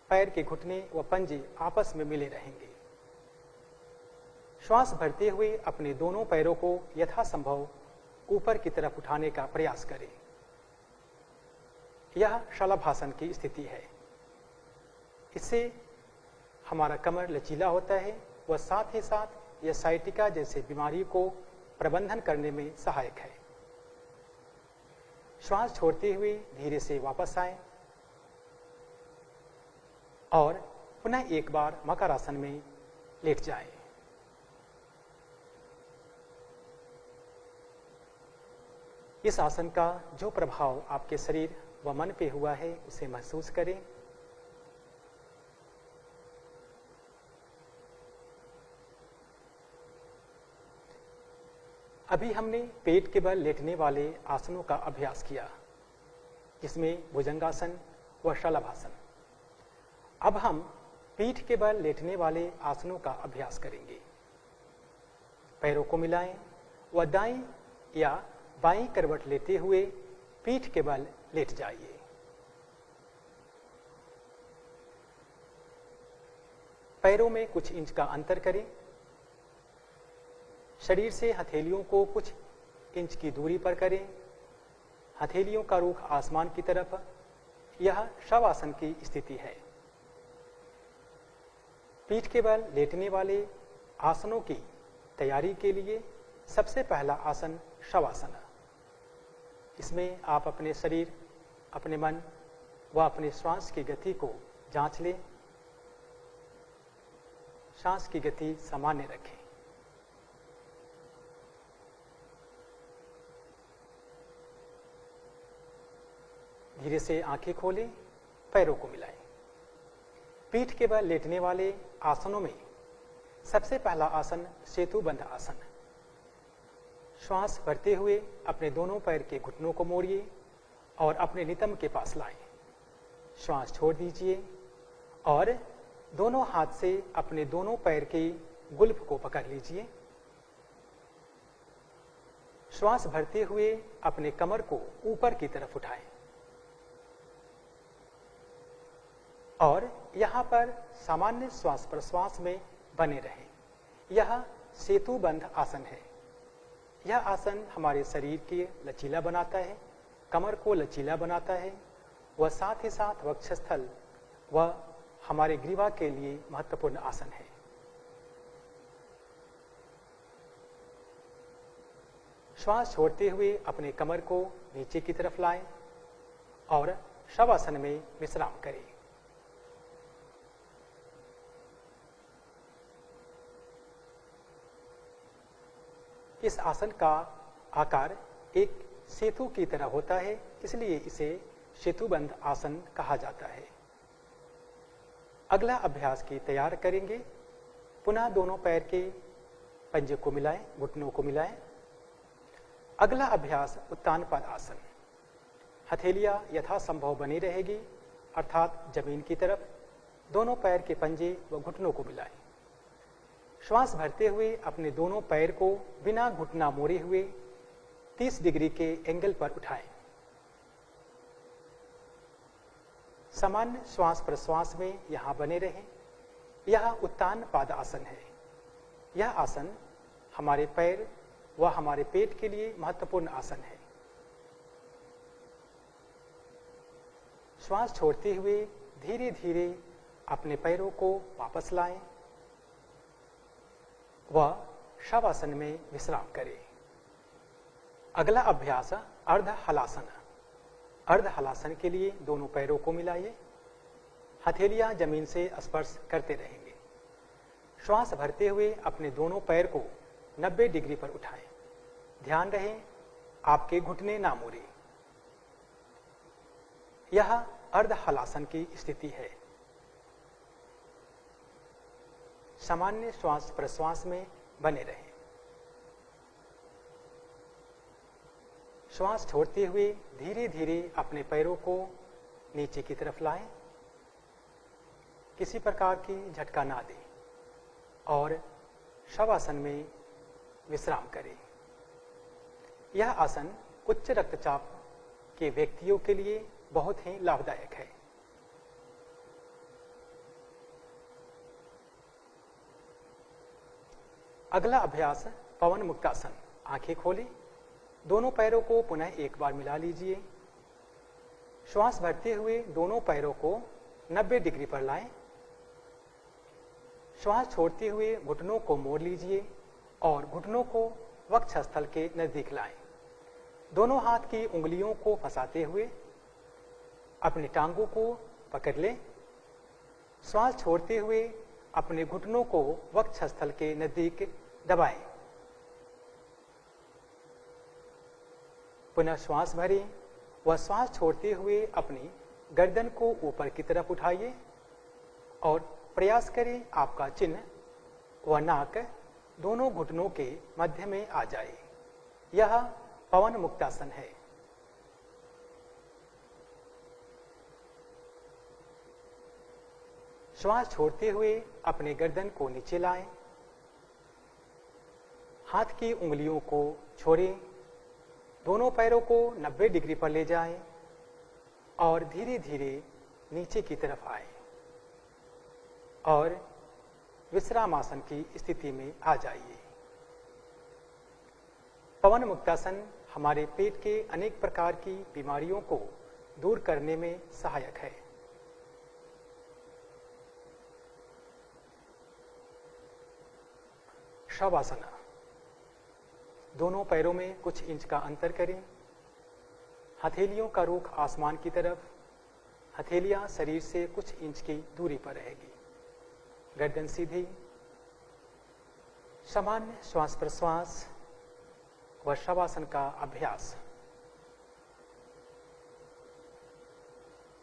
A: पैर के घुटने व पंजे आपस में मिले रहेंगे। श्वास भरते हुए अपने दोनों पैरों को यथासंभव ऊपर की तरफ उठाने का प्रयास करें। यह शलभासन की स्थिति है। इससे हमारा कमर लचीला होता है व साथ ही साथ यह साइटिका जैसे बीमारी को प्रबंधन करने में सहायक है। श्वास छोड़ते हुए धीरे से वापस आएं और पुनः एक बार मकर आसन में लेट जाएं। इस आसन का जो प्रभाव आपके शरीर व मन पे हुआ है उसे महसूस करें। अभी हमने पेट के बल लेटने वाले आसनों का अभ्यास किया, जिसमें भुजंगासन व शलभासन। अब हम पीठ के बल लेटने वाले आसनों का अभ्यास करेंगे। पैरों को मिलाएं व दाईं या बाईं करवट लेते हुए पीठ के बल लेट जाइए। पैरों में कुछ इंच का अंतर करें। शरीर से हथेलियों को कुछ इंच की दूरी पर करें। हथेलियों का रुख आसमान की तरफ। यह शवासन की स्थिति है। पीठ के बल लेटने वाले आसनों की तैयारी के लिए सबसे पहला आसन शवासन है। इसमें आप अपने शरीर, अपने मन व अपने श्वास की गति को जांच लें। श्वास की गति सामान्य रखें। धीरे से आंखें खोलें, पैरों को मिलाएं। पीठ के बल लेटने वाले आसनों में सबसे पहला आसन सेतुबंध आसन है। श्वास भरते हुए अपने दोनों पैर के घुटनों को मोड़िए और अपने नितंब के पास लाएं। श्वास छोड़ दीजिए और दोनों हाथ से अपने दोनों पैर के गुल्फ को पकड़ लीजिए। श्वास भरते हुए अपने कमर को ऊपर की तरफ उठाएं और यहां पर सामान्य श्वास प्रश्वास में बने रहें। यह सेतुबंध आसन है। यह आसन हमारे शरीर के लचीला बनाता है, कमर को लचीला बनाता है व साथ ही साथ वक्षस्थल व हमारे ग्रीवा के लिए महत्वपूर्ण आसन है। श्वास छोड़ते हुए अपने कमर को नीचे की तरफ लाएं और शवासन में विश्राम करें। इस आसन का आकार एक सेतु की तरह होता है, इसलिए इसे सेतुबंध आसन कहा जाता है। अगला अभ्यास की तैयार करेंगे। पुनः दोनों पैर के पंजे को मिलाएं, घुटनों को मिलाएं। अगला अभ्यास उत्तान पद आसन। हथेलियां यथासंभव बनी रहेगी, अर्थात जमीन की तरफ। दोनों पैर के पंजे व घुटनों को मिलाएं। श्वास भरते हुए अपने दोनों पैर को बिना घुटना मोड़े हुए 30 डिग्री के एंगल पर उठाएं। सामान्य श्वास प्रश्वास में यहां बने रहें। यह उत्तान पाद आसन है। यह आसन हमारे पैर व हमारे पेट के लिए महत्वपूर्ण आसन है। श्वास छोड़ते हुए धीरे धीरे अपने पैरों को वापस लाएं व शवासन में विश्राम करें। अगला अभ्यास अर्ध हलासन। अर्ध हलासन के लिए दोनों पैरों को मिलाइए, हथेलियां जमीन से स्पर्श करते रहेंगे। श्वास भरते हुए अपने दोनों पैर को 90 डिग्री पर उठाएं। ध्यान रहे आपके घुटने ना मुड़े। यह अर्ध हलासन की स्थिति है। सामान्य श्वास प्रश्वास में बने रहें। श्वास छोड़ते हुए धीरे धीरे अपने पैरों को नीचे की तरफ लाएं। किसी प्रकार की झटका ना दें और शवासन में विश्राम करें। यह आसन उच्च रक्तचाप के व्यक्तियों के लिए बहुत ही लाभदायक है। अगला अभ्यास पवन मुक्तासन। आंखें खोलें, दोनों पैरों को पुनः एक बार मिला लीजिए। श्वास भरते हुए दोनों पैरों को 90 डिग्री पर लाएं। श्वास छोड़ते हुए घुटनों को मोड़ लीजिए और घुटनों को वक्षस्थल के नजदीक लाएं। दोनों हाथ की उंगलियों को फंसाते हुए अपनी टांगों को पकड़ लें। श्वास छोड़ते हुए अपने घुटनों को वक्षस्थल के नजदीक दबाएं। पुनः श्वास भरें व श्वास छोड़ते हुए अपनी गर्दन को ऊपर की तरफ उठाइए और प्रयास करें आपका चिन्ह व नाक दोनों घुटनों के मध्य में आ जाए। यह पवन मुक्तासन है। श्वास छोड़ते हुए अपने गर्दन को नीचे लाएं। हाथ की उंगलियों को छोड़ें। दोनों पैरों को 90 डिग्री पर ले जाएं और धीरे धीरे नीचे की तरफ आएं और विश्रामासन की स्थिति में आ जाइए। पवन मुक्तासन हमारे पेट के अनेक प्रकार की बीमारियों को दूर करने में सहायक है। शवासन। दोनों पैरों में कुछ इंच का अंतर करें। हथेलियों का रुख आसमान की तरफ। हथेलियां शरीर से कुछ इंच की दूरी पर रहेगी। गर्दन सीधी। सामान्य श्वास प्रश्वास व शवासन का अभ्यास।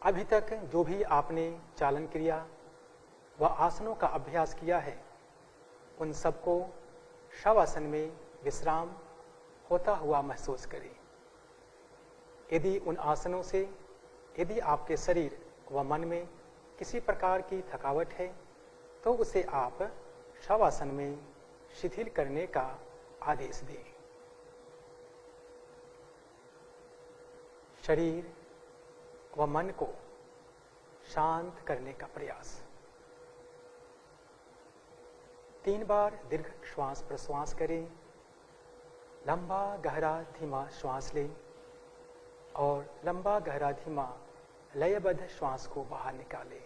A: अभी तक जो भी आपने चालन क्रिया व आसनों का अभ्यास किया है, उन सबको शवासन में विश्राम होता हुआ महसूस करें। यदि उन आसनों से यदि आपके शरीर व मन में किसी प्रकार की थकावट है, तो उसे आप शवासन में शिथिल करने का आदेश दें। शरीर व मन को शांत करने का प्रयास। 3 बार दीर्घ श्वास प्रश्वास करें। लंबा गहरा धीमा श्वास लें और लंबा गहरा धीमा लयबद्ध श्वास को बाहर निकालें।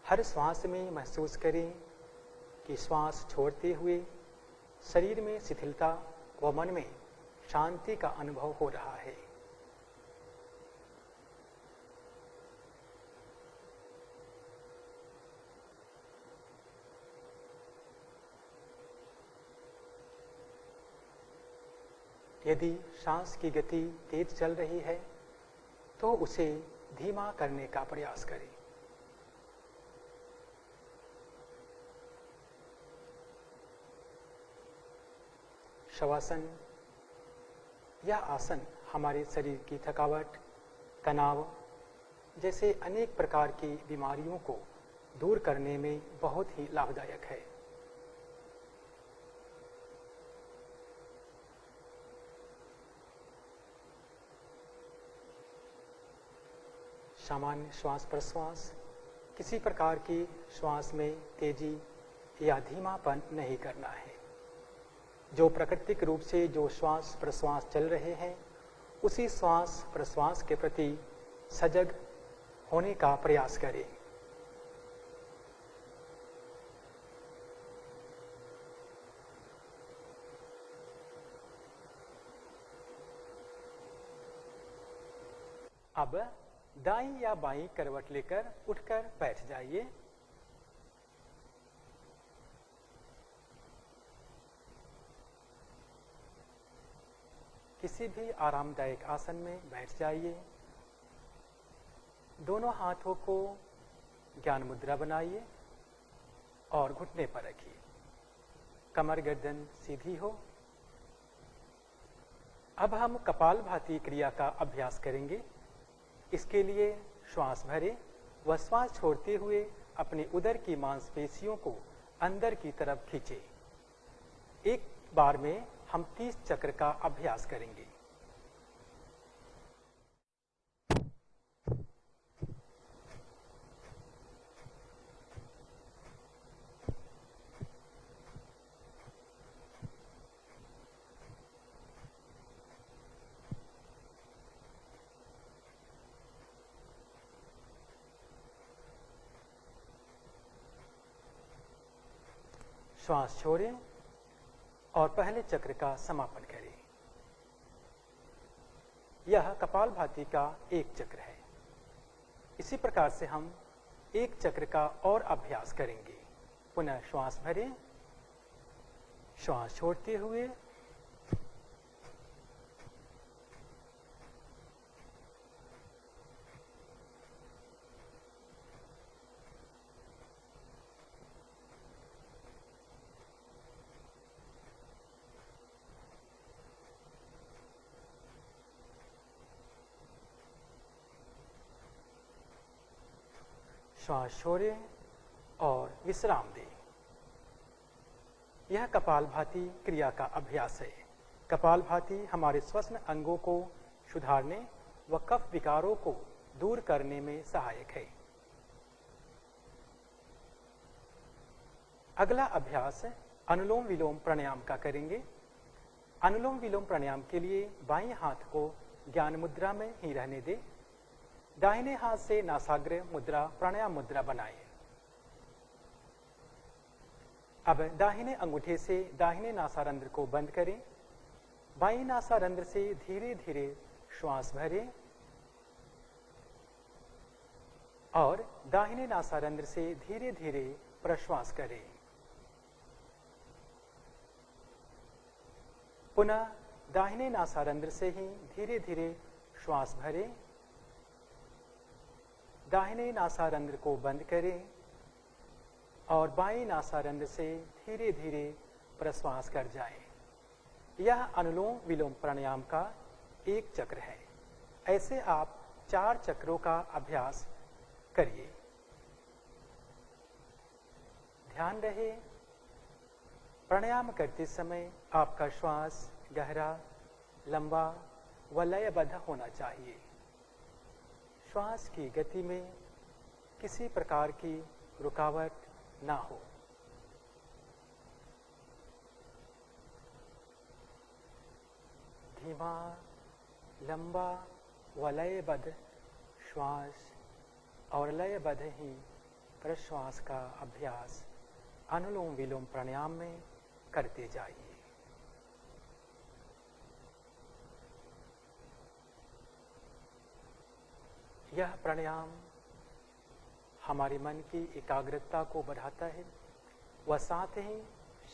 A: हर श्वास में महसूस करें कि श्वास छोड़ते हुए शरीर में शिथिलता व मन में शांति का अनुभव हो रहा है। यदि सांस की गति तेज चल रही है, तो उसे धीमा करने का प्रयास करें। शवासन। यह आसन हमारे शरीर की थकावट, तनाव जैसे अनेक प्रकार की बीमारियों को दूर करने में बहुत ही लाभदायक है। सामान्य श्वास प्रश्वास किसी प्रकार की श्वास में तेजी या धीमापन नहीं करना है। जो प्राकृतिक रूप से जो श्वास प्रश्वास चल रहे हैं उसी श्वास प्रश्वास के प्रति सजग होने का प्रयास करें। अब दाईं या बाईं करवट लेकर उठकर बैठ जाइए। किसी भी आरामदायक आसन में बैठ जाइए। दोनों हाथों को ज्ञान मुद्रा बनाइए और घुटने पर रखिए। कमर गर्दन सीधी हो। अब हम कपालभाति क्रिया का अभ्यास करेंगे। इसके लिए श्वास भरें व श्वास छोड़ते हुए अपने उदर की मांसपेशियों को अंदर की तरफ खींचें। एक बार में हम 30 चक्र का अभ्यास करेंगे। श्वास छोड़ें और पहले चक्र का समापन करें। यह कपालभाति का एक चक्र है। इसी प्रकार से हम एक चक्र का और अभ्यास करेंगे। पुनः श्वास भरें, श्वास छोड़ते हुए श्वास छोड़ें और विश्राम दें। यह कपालभाति क्रिया का अभ्यास है। कपालभाति हमारे श्वसन अंगों को सुधारने व कफ विकारों को दूर करने में सहायक है। अगला अभ्यास अनुलोम विलोम प्राणायाम का करेंगे। अनुलोम विलोम प्राणायाम के लिए बाएं हाथ को ज्ञान मुद्रा में ही रहने दें। दाहिने हाथ से नासाग्र मुद्रा प्राणायाम मुद्रा बनाएं। अब दाहिने अंगूठे से दाहिने नासारंध्र को बंद करें। बाईं नासारंध्र से धीरे धीरे श्वास भरें और दाहिने नासारंध्र से धीरे धीरे प्रश्वास करें। पुनः दाहिने नासारंध्र से ही धीरे धीरे श्वास भरें। दाहिने नासारंध्र को बंद करें और बाएं नासारंध्र से धीरे धीरे प्रश्वास कर जाएं। यह अनुलोम विलोम प्राणायाम का एक चक्र है। ऐसे आप 4 चक्रों का अभ्यास करिए। ध्यान रहे, प्राणायाम करते समय आपका श्वास गहरा, लंबा व लयबद्ध होना चाहिए। श्वास की गति में किसी प्रकार की रुकावट ना हो। धीमा, लंबा व लयबद्ध श्वास और लयबद्ध ही प्रश्वास का अभ्यास अनुलोम विलोम प्राणायाम में करते जाइए। यह प्राणायाम हमारे मन की एकाग्रता को बढ़ाता है व साथ ही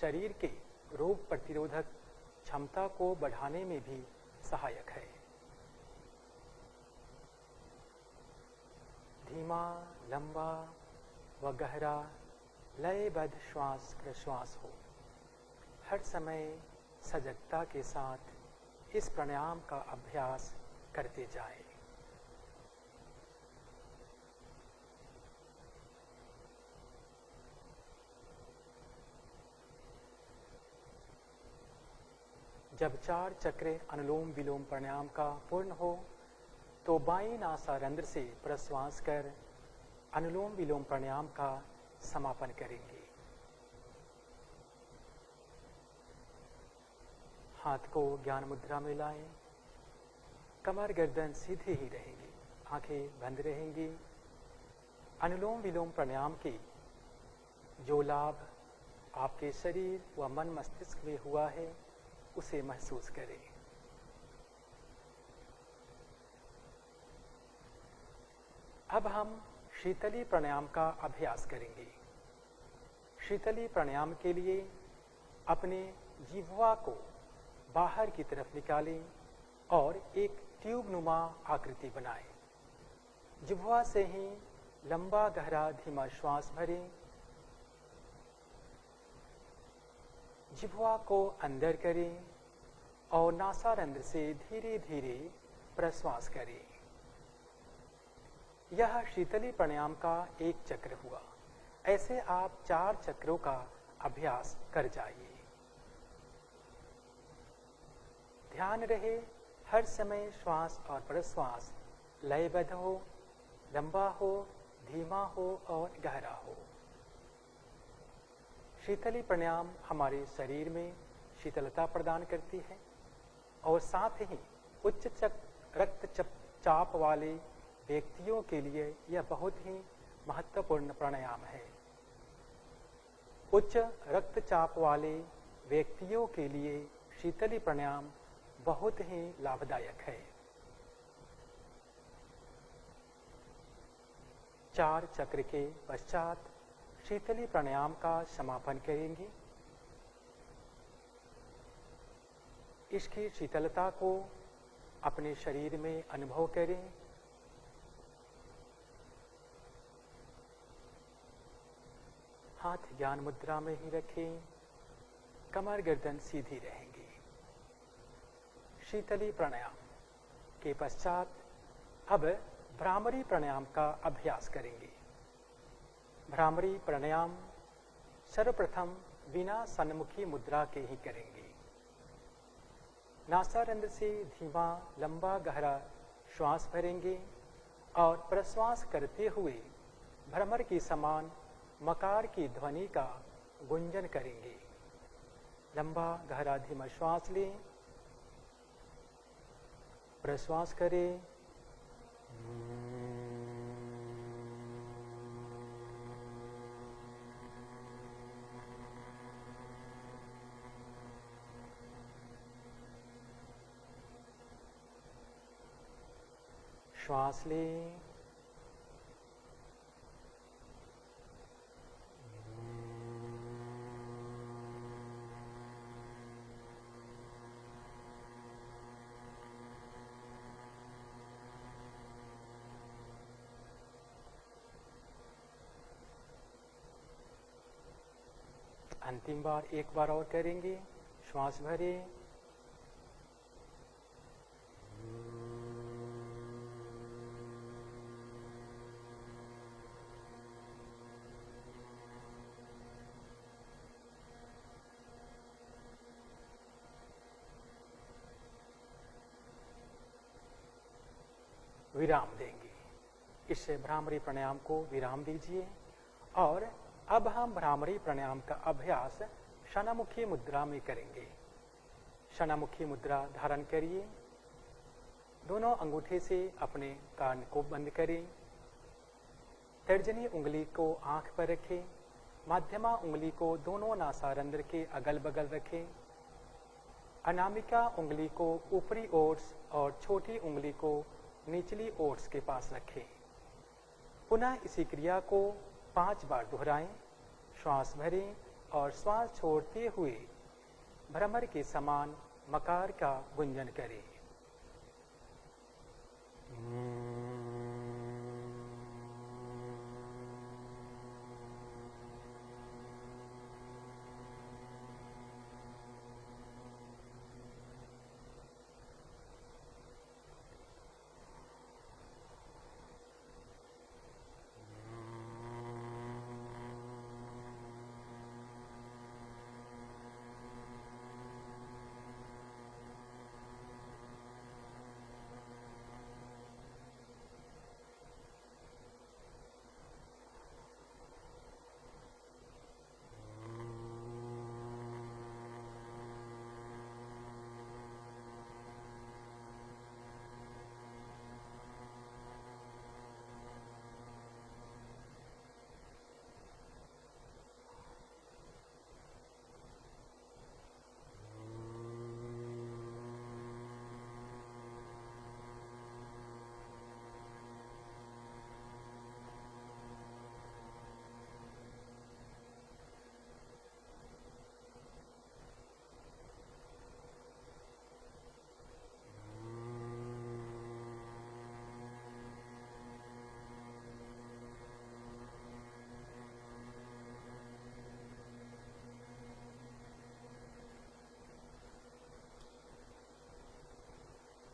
A: शरीर के रोग प्रतिरोधक क्षमता को बढ़ाने में भी सहायक है। धीमा, लंबा व गहरा लयबद्ध श्वास प्रश्वास हो। हर समय सजगता के साथ इस प्राणायाम का अभ्यास करते जाएं। जब 4 चक्र अनुलोम विलोम प्राणायाम का पूर्ण हो तो बाईं नासारंध्र से प्रश्वास कर अनुलोम विलोम प्राणायाम का समापन करेंगे। हाथ को ज्ञान मुद्रा में लाएं, कमर गर्दन सीधी ही रहेगी, आंखें बंद रहेंगी। अनुलोम विलोम प्राणायाम के जो लाभ आपके शरीर व मन मस्तिष्क में हुआ है उसे महसूस करें। अब हम शीतली प्राणायाम का अभ्यास करेंगे। शीतली प्राणायाम के लिए अपने जिह्वा को बाहर की तरफ निकालें और एक ट्यूब नुमा आकृति बनाएं। जिह्वा से ही लंबा गहरा धीमा श्वास भरें। जिह्वा को अंदर करें और नासारंध्र से धीरे धीरे प्रश्वास करें। यह शीतली प्राणायाम का एक चक्र हुआ। ऐसे आप 4 चक्रों का अभ्यास कर जाइए। ध्यान रहे हर समय श्वास और प्रश्वास लयबद्ध हो, लंबा हो, धीमा हो और गहरा हो। शीतली प्राणायाम हमारे शरीर में शीतलता प्रदान करती है और साथ ही उच्च रक्तचाप वाले व्यक्तियों के लिए यह बहुत ही महत्वपूर्ण प्राणायाम है। उच्च रक्तचाप वाले व्यक्तियों के लिए शीतली प्राणायाम बहुत ही लाभदायक है। 4 चक्र के पश्चात शीतली प्राणायाम का समापन करेंगे। इसकी शीतलता को अपने शरीर में अनुभव करें। हाथ ज्ञान मुद्रा में ही रखें, कमर गर्दन सीधी रहेंगी। शीतली प्राणायाम के पश्चात अब भ्रामरी प्राणायाम का अभ्यास करेंगे। भ्रामरी प्राणायाम सर्वप्रथम बिना सन्मुखी मुद्रा के ही करेंगे। नासारंध्र से धीमा लंबा गहरा श्वास भरेंगे और प्रश्वास करते हुए भ्रमर के समान मकार की ध्वनि का गुंजन करेंगे। लंबा गहरा धीमा श्वास लें, प्रश्वास करें। श्वास लें, अंतिम बार एक बार और करेंगे। श्वास भरें, विराम देंगे। इससे भ्रामरी प्राणायाम को विराम दीजिए और अब हम भ्रामरी प्राणायाम का अभ्यास शनामुखी मुद्रा में करेंगे। शनामुखी मुद्रा धारण करिए। दोनों अंगूठे से अपने कान को बंद करें। तर्जनी उंगली को आंख पर रखें। मध्यमा उंगली को दोनों नासारंध्र के अगल बगल रखें। अनामिका उंगली को ऊपरी ओट्स और छोटी उंगली को निचली ओट्स के पास रखें। पुनः इसी क्रिया को 5 बार दोहराएं। श्वास भरें और श्वास छोड़ते हुए भ्रमर के समान मकार का गुंजन करें।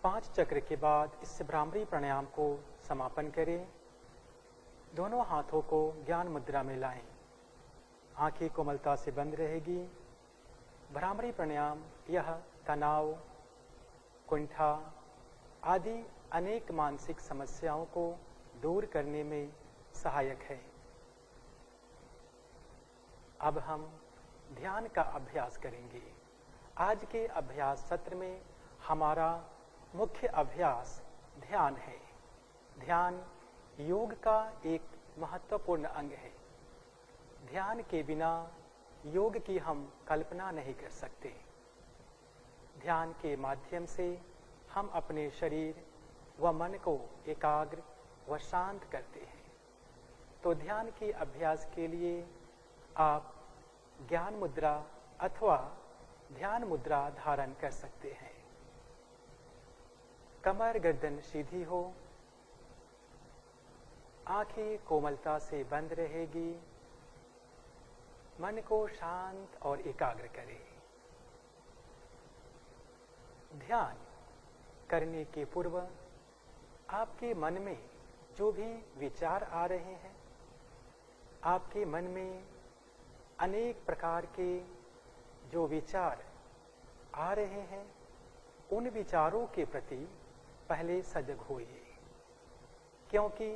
A: 5 चक्र के बाद इस भ्रामरी प्राणायाम को समापन करें। दोनों हाथों को ज्ञान मुद्रा में लाएं। आंखें कोमलता से बंद रहेगी। भ्रामरी प्राणायाम यह तनाव, कुंठा आदि अनेक मानसिक समस्याओं को दूर करने में सहायक है। अब हम ध्यान का अभ्यास करेंगे। आज के अभ्यास सत्र में हमारा मुख्य अभ्यास ध्यान है। ध्यान योग का एक महत्वपूर्ण अंग है। ध्यान के बिना योग की हम कल्पना नहीं कर सकते। ध्यान के माध्यम से हम अपने शरीर व मन को एकाग्र व शांत करते हैं। तो ध्यान के अभ्यास के लिए आप ज्ञान मुद्रा अथवा ध्यान मुद्रा धारण कर सकते हैं। कमर गर्दन सीधी हो, आंखें कोमलता से बंद रहेगी। मन को शांत और एकाग्र करें। ध्यान करने के पूर्व आपके मन में जो भी विचार आ रहे हैं, आपके मन में अनेक प्रकार के जो विचार आ रहे हैं, उन विचारों के प्रति पहले सजग होइए। क्योंकि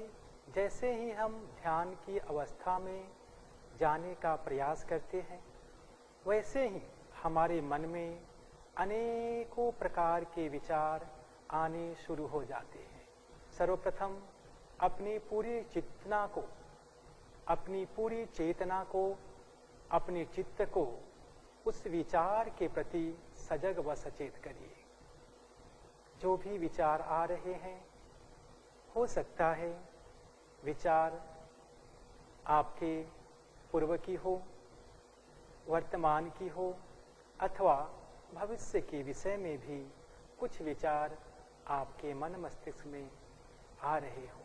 A: जैसे ही हम ध्यान की अवस्था में जाने का प्रयास करते हैं, वैसे ही हमारे मन में अनेकों प्रकार के विचार आने शुरू हो जाते हैं। सर्वप्रथम अपनी पूरी चेतना को, अपनी पूरी चेतना को, अपने चित्त को उस विचार के प्रति सजग व सचेत करिए। जो भी विचार आ रहे हैं, हो सकता है विचार आपके पूर्व की हो, वर्तमान की हो अथवा भविष्य के विषय में भी कुछ विचार आपके मन मस्तिष्क में आ रहे हो।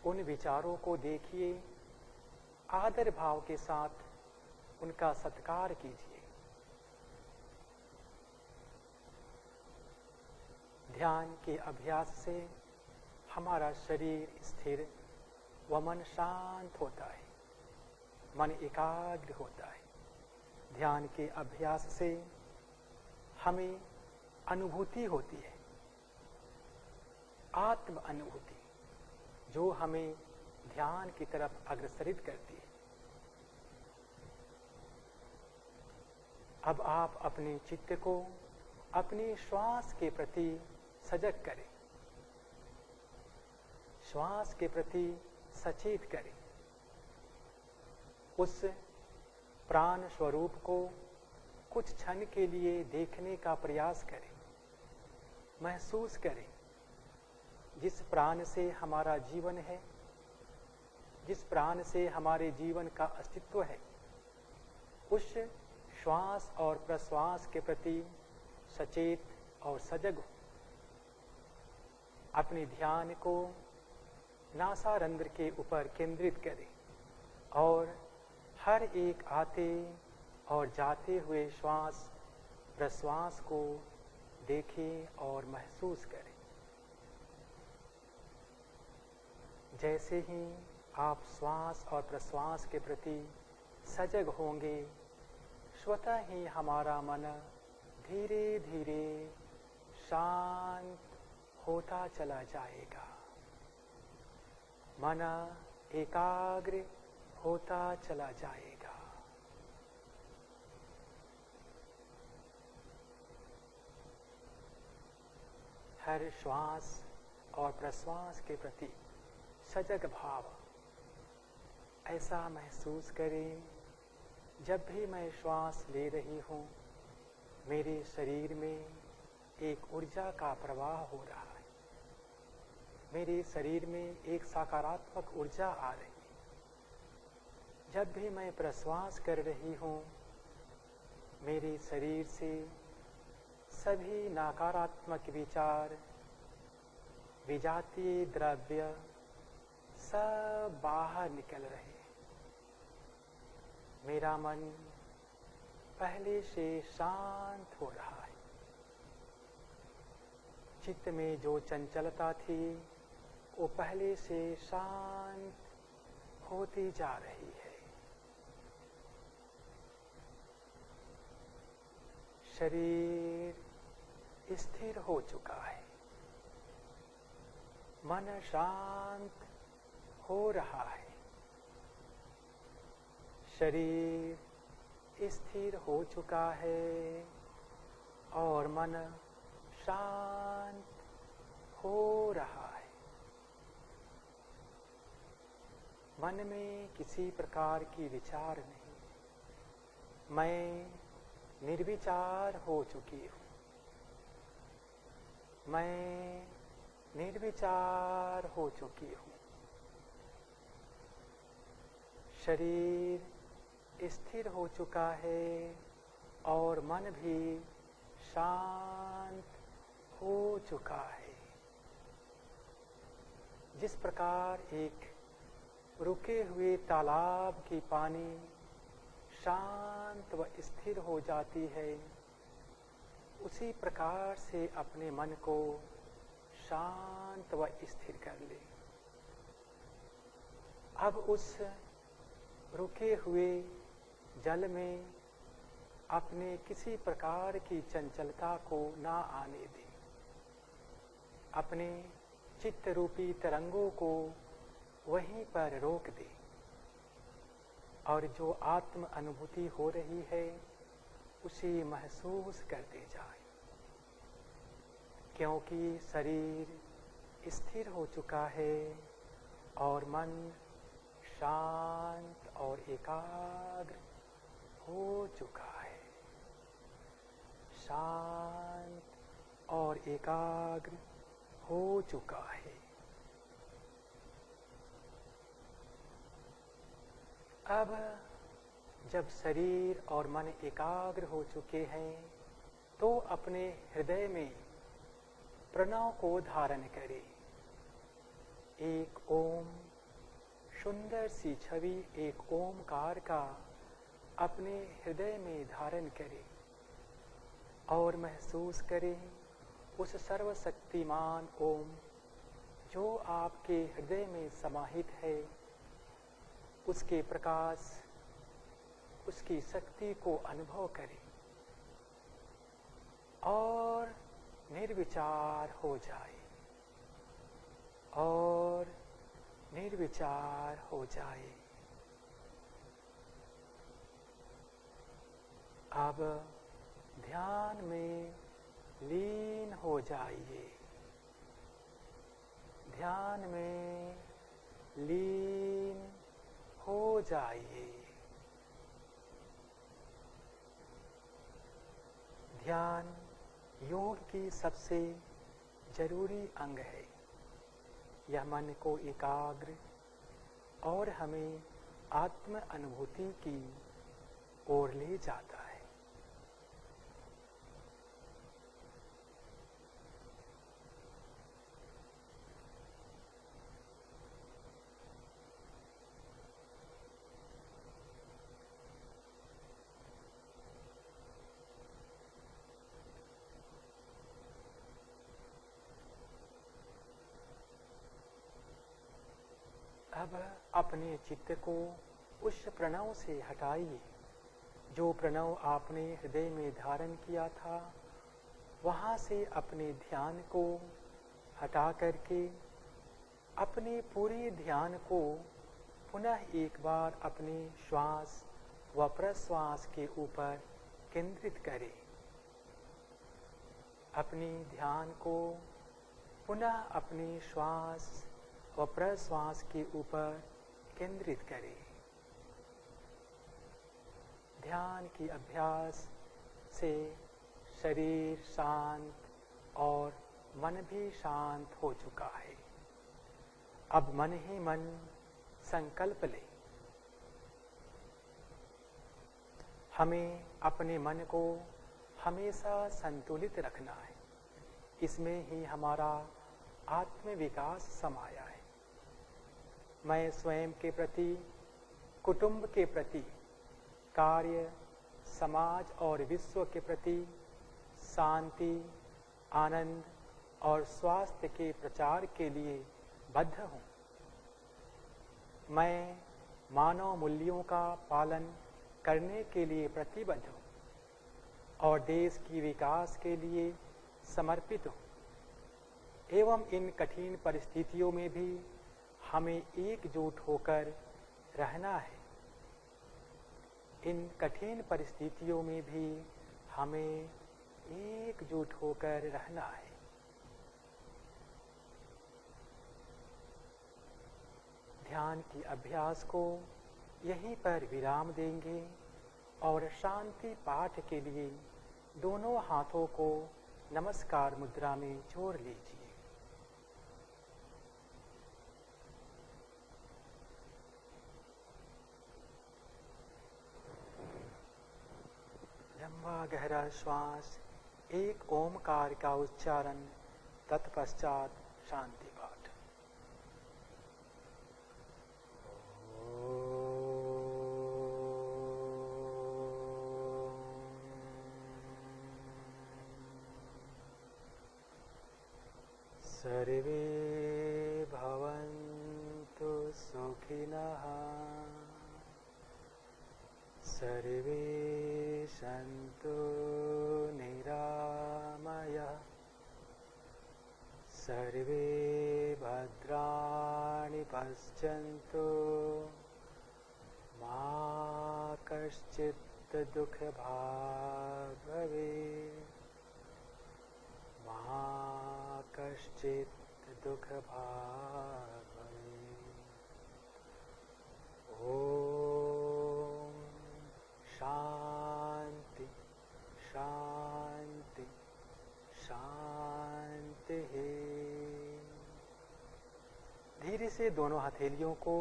A: उन विचारों को देखिए, आदर भाव के साथ उनका सत्कार कीजिए। ध्यान के अभ्यास से हमारा शरीर स्थिर व मन शांत होता है, मन एकाग्र होता है। ध्यान के अभ्यास से हमें अनुभूति होती है, आत्म अनुभूति, जो हमें ध्यान की तरफ अग्रसरित करती है। अब आप अपने चित्त को अपने श्वास के प्रति सजग करें, श्वास के प्रति सचेत करें। उस प्राण स्वरूप को कुछ क्षण के लिए देखने का प्रयास करें, महसूस करें। जिस प्राण से हमारा जीवन है, जिस प्राण से हमारे जीवन का अस्तित्व है, उस श्वास और प्रश्वास के प्रति सचेत और सजग हो। अपने ध्यान को नासारंध्र के ऊपर केंद्रित करें और हर एक आते और जाते हुए श्वास प्रश्वास को देखें और महसूस करें। जैसे ही आप श्वास और प्रश्वास के प्रति सजग होंगे, स्वतः ही हमारा मन धीरे धीरे शांत होता चला जाएगा। मन एकाग्र होता चला जाएगा। हर श्वास और प्रश्वास के प्रति सजग भाव ऐसा महसूस करें, जब भी मैं श्वास ले रही हूँ, मेरे शरीर में एक ऊर्जा का प्रवाह हो रहा है। मेरे शरीर में एक सकारात्मक ऊर्जा आ रही है। जब भी मैं प्रश्वास कर रही हूँ, मेरे शरीर से सभी नकारात्मक विचार, विजातीय द्रव्य सब बाहर निकल रहे हैं। मेरा मन पहले से शांत हो रहा है। चित्त में जो चंचलता थी वो पहले से शांत होती जा रही है। शरीर स्थिर हो चुका है, मन शांत हो रहा है। शरीर स्थिर हो चुका है और मन शांत हो रहा है। मन में किसी प्रकार की विचार नहीं। मैं निर्विचार हो चुकी हूँ। मैं निर्विचार हो चुकी हूँ। शरीर स्थिर हो चुका है और मन भी शांत हो चुका है। जिस प्रकार एक रुके हुए तालाब की पानी शांत व स्थिर हो जाती है, उसी प्रकार से अपने मन को शांत व स्थिर कर ले। अब उस रुके हुए जल में अपने किसी प्रकार की चंचलता को ना आने दे। अपने चित्त रूपी तरंगों को वहीं पर रोक दे और जो आत्म अनुभूति हो रही है उसे महसूस करते जाए। क्योंकि शरीर स्थिर हो चुका है और मन शांत और एकाग्र हो चुका है। शांत और एकाग्र हो चुका है। अब जब शरीर और मन एकाग्र हो चुके हैं तो अपने हृदय में प्रणव को धारण करें। एक ओम, सुंदर सी छवि एक ओमकार का अपने हृदय में धारण करें और महसूस करें उस सर्वशक्तिमान ओम जो आपके हृदय में समाहित है, उसके प्रकाश, उसकी शक्ति को अनुभव करें और निर्विचार हो जाए और निर्विचार हो जाए। अब ध्यान में लीन हो जाइए। ध्यान में लीन हो जाइए। ध्यान योग की सबसे जरूरी अंग है। यह मन को एकाग्र और हमें आत्म अनुभूति की ओर ले जाता है। अब अपने चित्त को उस प्रणव से हटाइए जो प्रणव आपने हृदय में धारण किया था। वहां से अपने ध्यान को हटा करके अपने पूरे ध्यान को पुनः एक बार अपने श्वास व प्रश्वास के ऊपर केंद्रित करें। अपने ध्यान को पुनः अपने श्वास व प्रश्वास के ऊपर केंद्रित करें। ध्यान की अभ्यास से शरीर शांत और मन भी शांत हो चुका है। अब मन ही मन संकल्प ले। हमें अपने मन को हमेशा संतुलित रखना है। इसमें ही हमारा आत्मविकास समाया है। मैं स्वयं के प्रति, कुटुंब के प्रति, कार्य, समाज और विश्व के प्रति शांति, आनंद और स्वास्थ्य के प्रचार के लिए बद्ध हूं। मैं मानव मूल्यों का पालन करने के लिए प्रतिबद्ध हूं और देश की विकास के लिए समर्पित हूं। एवं इन कठिन परिस्थितियों में भी हमें एकजुट होकर रहना है। इन कठिन परिस्थितियों में भी हमें एकजुट होकर रहना है। ध्यान की अभ्यास को यहीं पर विराम देंगे और शांति पाठ के लिए दोनों हाथों को नमस्कार मुद्रा में जोड़ लीजिए। लंबा गहरा श्वास, एक ओमकार का उच्चारण, तत्पश्चात शांति पाठ। सर्वे भवन्तु सुखिनः, सर्वे सन्तु निरामयः, सर्वे भद्राणि पश्यन्तु, मा कश्चित् दुःखभाग् भवेत्, मा कश्चित् दुःखभाग् भवेत्। ओम शांति शांति शांति। धीरे से दोनों हथेलियों को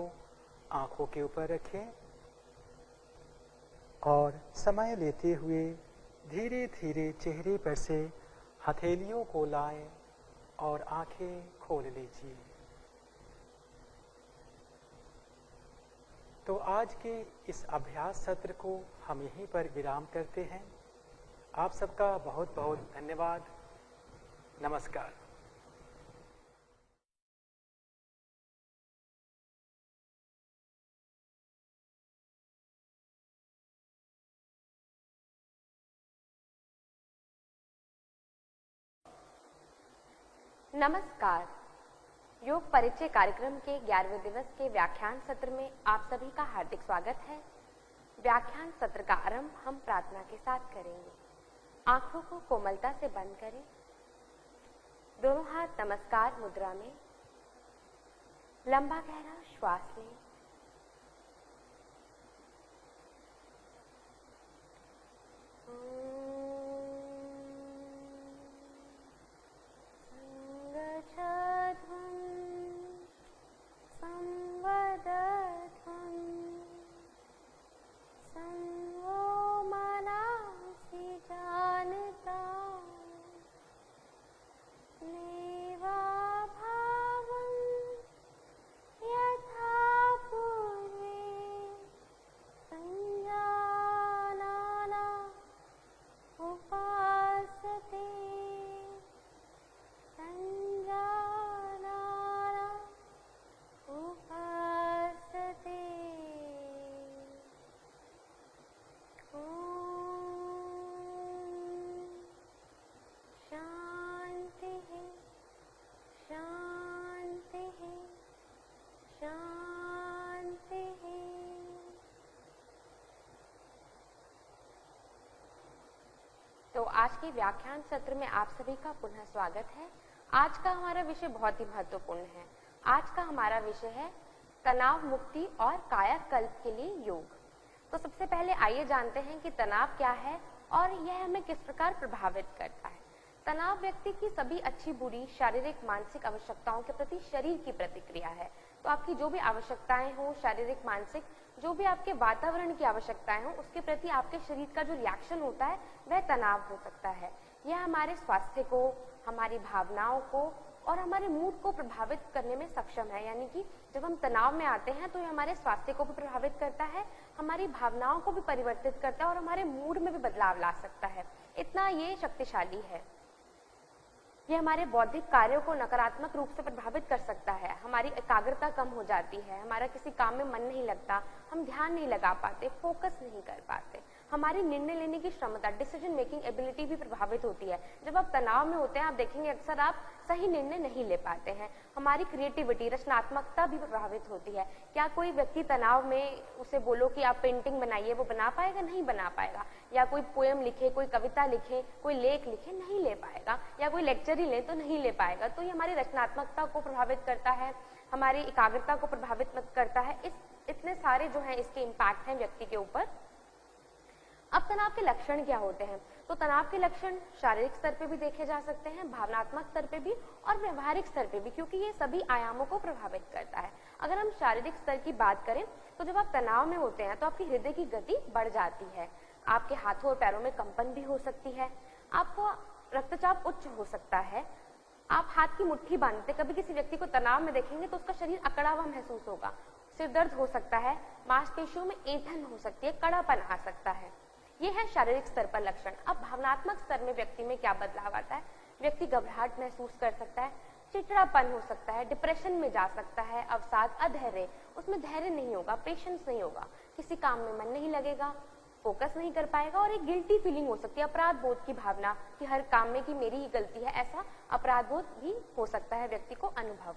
A: आंखों के ऊपर रखें और समय लेते हुए धीरे धीरे चेहरे पर से हथेलियों को लाएं और आंखें खोल लीजिए। तो आज के इस अभ्यास सत्र को हम यहीं पर विराम करते हैं। आप सबका बहुत बहुत धन्यवाद। नमस्कार।
B: नमस्कार। योग परिचय कार्यक्रम के 11वें दिवस के व्याख्यान सत्र में आप सभी का हार्दिक स्वागत है। व्याख्यान सत्र का आरंभ हम प्रार्थना के साथ करेंगे। आंखों को कोमलता से बंद करें। दोनों हाथ नमस्कार मुद्रा में। लंबा गहरा श्वास लें। तो आज के व्याख्यान सत्र में आप सभी का पुनः स्वागत है। आज का हमारा विषय बहुत ही महत्वपूर्ण है। आज का हमारा विषय है तनाव मुक्ति और कायाकल्प के लिए योग। तो सबसे पहले आइए जानते हैं कि तनाव क्या है और यह हमें किस प्रकार प्रभावित करता है। तनाव व्यक्ति की सभी अच्छी बुरी शारीरिक मानसिक आवश्यकताओं के प्रति शरीर की प्रतिक्रिया है। तो आपकी जो भी आवश्यकताएं हो, शारीरिक मानसिक जो भी आपके वातावरण की आवश्यकताएं हो, उसके प्रति आपके शरीर का जो रिएक्शन होता है वह तनाव हो सकता है। यह हमारे स्वास्थ्य को, हमारी भावनाओं को और हमारे मूड को प्रभावित करने में सक्षम है। यानी कि जब हम तनाव में आते हैं तो ये हमारे स्वास्थ्य को भी प्रभावित करता है, हमारी भावनाओं को भी परिवर्तित करता है और हमारे मूड में भी बदलाव ला सकता है। इतना ये शक्तिशाली है। ये हमारे बौद्धिक कार्यों को नकारात्मक रूप से प्रभावित कर सकता है। हमारी एकाग्रता कम हो जाती है, हमारा किसी काम में मन नहीं लगता, हम ध्यान नहीं लगा पाते, फोकस नहीं कर पाते, हमारी निर्णय लेने की क्षमता, डिसीजन मेकिंग एबिलिटी भी प्रभावित होती है। जब आप तनाव में होते हैं, आप देखेंगे अक्सर आप सही निर्णय नहीं ले पाते हैं। हमारी क्रिएटिविटी, रचनात्मकता भी प्रभावित होती है। क्या कोई व्यक्ति तनाव में उसे बोलो कि आप पेंटिंग बनाइए, वो बना पाएगा? नहीं बना पाएगा। या कोई पोएम लिखे, कोई कविता लिखे, कोई लेख लिखे, नहीं ले पाएगा। या कोई लेक्चर ही ले तो नहीं ले पाएगा। तो ये हमारी रचनात्मकता को प्रभावित करता है, हमारी एकाग्रता को प्रभावित करता है। इतने सारे जो है इसके इम्पैक्ट हैं व्यक्ति के ऊपर। अब तनाव के लक्षण क्या होते हैं? तो तनाव के लक्षण शारीरिक स्तर पे भी देखे जा सकते हैं, भावनात्मक स्तर पे भी और व्यवहारिक स्तर पे भी, क्योंकि ये सभी आयामों को प्रभावित करता है। अगर हम शारीरिक स्तर की बात करें तो जब आप तनाव में होते हैं तो आपकी हृदय की गति बढ़ जाती है, आपके हाथों और पैरों में कंपन भी हो सकती है, आपको रक्तचाप उच्च हो सकता है, आप हाथ की मुट्ठी बांधते, कभी किसी व्यक्ति को तनाव में देखेंगे तो उसका शरीर अकड़ा हुआ महसूस होगा, सिर दर्द हो सकता है, मांसपेशियों में ऐंठन हो सकती है, कड़ापन आ सकता है। ये है शारीरिक स्तर पर लक्षण। अब भावनात्मक स्तर में व्यक्ति में क्या बदलाव आता है? व्यक्ति घबराहट महसूस कर सकता है, चिड़चिड़ापन हो सकता है, डिप्रेशन में जा सकता है, अवसाद, अधैर्य, उसमें धैर्य नहीं होगा, पेशेंस नहीं होगा, किसी काम में मन नहीं लगेगा, फोकस नहीं कर पाएगा और एक गिल्टी फीलिंग हो सकती है, अपराध बोध की भावना कि हर काम में कि मेरी ही गलती है, ऐसा अपराध बोध भी हो सकता है व्यक्ति को अनुभव।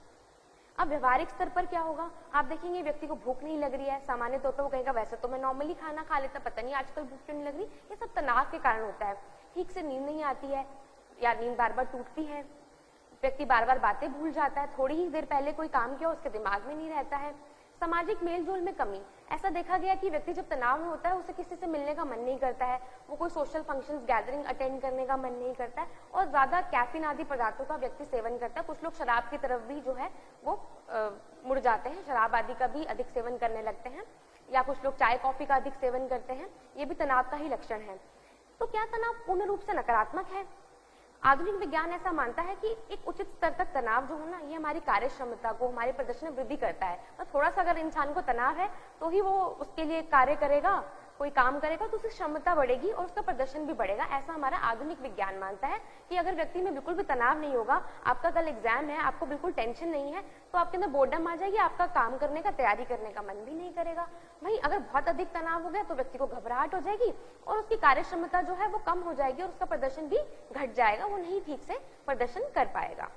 B: अब व्यवहारिक स्तर पर क्या होगा? आप देखेंगे व्यक्ति को भूख नहीं लग रही है, सामान्य तौर पर वो कहेगा वैसे तो मैं नॉर्मली खाना खा लेता, पता नहीं आजकल भूख क्यों नहीं लग रही। ये सब तनाव के कारण होता है। ठीक से नींद नहीं आती है या नींद बार बार टूटती है, व्यक्ति बार बार बातें भूल जाता है, थोड़ी ही देर पहले कोई काम किया उसके दिमाग में नहीं रहता है। सामाजिक मेलजोल में कमी, ऐसा देखा गया कि व्यक्ति जब तनाव में होता है उसे किसी से मिलने का मन नहीं करता है, वो कोई सोशल फंक्शंस, गैदरिंग अटेंड करने का मन नहीं करता है और ज्यादा कैफीन आदि पदार्थों का व्यक्ति सेवन करता है। कुछ लोग शराब की तरफ भी जो है वो मुड़ जाते हैं, शराब आदि का भी अधिक सेवन करने लगते हैं, या कुछ लोग चाय कॉफी का अधिक सेवन करते हैं। ये भी तनाव का ही लक्षण है। तो क्या तनाव पूर्ण रूप से नकारात्मक है? आधुनिक विज्ञान ऐसा मानता है कि एक उचित स्तर तक तनाव जो है ना, ये हमारी कार्य क्षमता को, हमारे प्रदर्शन में वृद्धि करता है। और थोड़ा सा अगर इंसान को तनाव है तो ही वो उसके लिए कार्य करेगा, कोई काम करेगा तो उसकी क्षमता बढ़ेगी और उसका प्रदर्शन भी बढ़ेगा। ऐसा हमारा आधुनिक विज्ञान मानता है कि अगर व्यक्ति में बिल्कुल भी तनाव नहीं होगा, आपका कल एग्जाम है, आपको बिल्कुल टेंशन नहीं है, तो आपके अंदर बोर्डम आ जाएगी, आपका काम करने का, तैयारी करने का मन भी नहीं करेगा। वहीं अगर बहुत अधिक तनाव हो गया तो व्यक्ति को घबराहट हो जाएगी और उसकी कार्य क्षमता जो है वो कम हो जाएगी और उसका प्रदर्शन भी घट जाएगा, वो नहीं ठीक से प्रदर्शन कर पाएगा।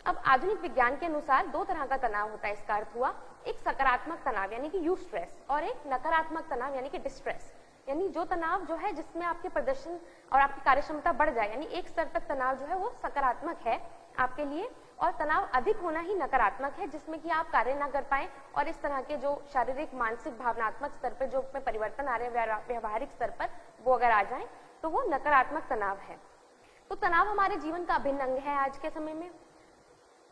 B: अब आधुनिक विज्ञान के अनुसार दो तरह का तनाव होता है। इसका अर्थ हुआ एक सकारात्मक तनाव यानी कि यूस्ट्रेस और एक नकारात्मक तनाव यानी कि डिस्ट्रेस। यानी जो तनाव जो है जिसमें आपके प्रदर्शन और आपकी कार्यक्षमता बढ़ जाए, यानी एक स्तर तक तनाव जो है वो सकारात्मक है आपके लिए, और तनाव अधिक होना ही नकारात्मक है जिसमें कि आप कार्य ना कर पाए और इस तरह के जो शारीरिक, मानसिक, भावनात्मक स्तर पर जो परिवर्तन आ रहे हैं व्यवहारिक स्तर पर, वो अगर आ जाए तो वो नकारात्मक तनाव है। तो तनाव हमारे जीवन का अभिन्न अंग है। आज के समय में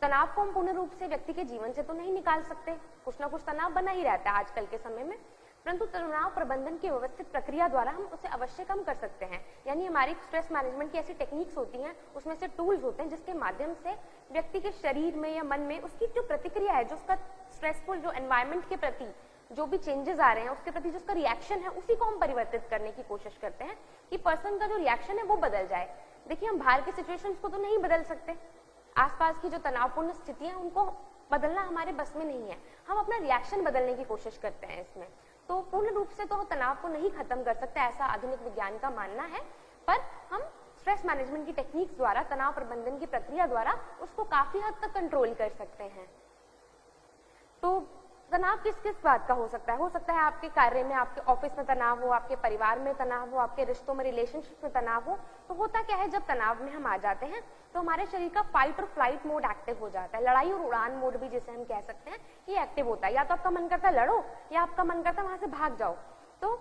B: तनाव को हम पूर्ण रूप से व्यक्ति के जीवन से तो नहीं निकाल सकते, कुछ ना कुछ तनाव बना ही रहता है आजकल के समय में, परंतु तनाव प्रबंधन की व्यवस्थित प्रक्रिया द्वारा हम उसे अवश्य कम कर सकते हैं। यानी हमारी स्ट्रेस मैनेजमेंट की ऐसी टेक्निक्स होती हैं, उसमें से टूल्स होते हैं जिसके माध्यम से व्यक्ति के शरीर में या मन में उसकी जो प्रतिक्रिया है, जो उसका स्ट्रेसफुल जो एनवायरमेंट के प्रति जो भी चेंजेस आ रहे हैं उसके प्रति जो उसका रिएक्शन है, उसी को हम परिवर्तित करने की कोशिश करते हैं कि पर्सन का जो रिएक्शन है वो बदल जाए। देखिए, हम बाहर के सिचुएशंस को तो नहीं बदल सकते, आसपास की जो तनावपूर्ण स्थितियां उनको बदलना हमारे बस में नहीं है, हम अपना रिएक्शन बदलने की कोशिश करते हैं इसमें। तो पूर्ण रूप से तो तनाव को नहीं खत्म कर सकते, ऐसा आधुनिक विज्ञान का मानना है, पर हम स्ट्रेस मैनेजमेंट की टेक्निक्स द्वारा, तनाव प्रबंधन की प्रक्रिया द्वारा उसको काफी हद तक कंट्रोल कर सकते हैं। तो तनाव किस किस बात का हो सकता है? हो सकता है आपके कार्य में, आपके ऑफिस में तनाव हो, आपके परिवार में तनाव हो, आपके रिश्तों में, रिलेशनशिप में तनाव हो। तो होता क्या है, जब तनाव में हम आ जाते हैं तो हमारे शरीर का फाइट और फ्लाइट मोड एक्टिव हो जाता है, लड़ाई और उड़ान मोड भी जिसे हम कह सकते हैं, ये एक्टिव होता है। या तो आपका मन करता है लड़ो, या आपका मन करता है वहां से भाग जाओ। तो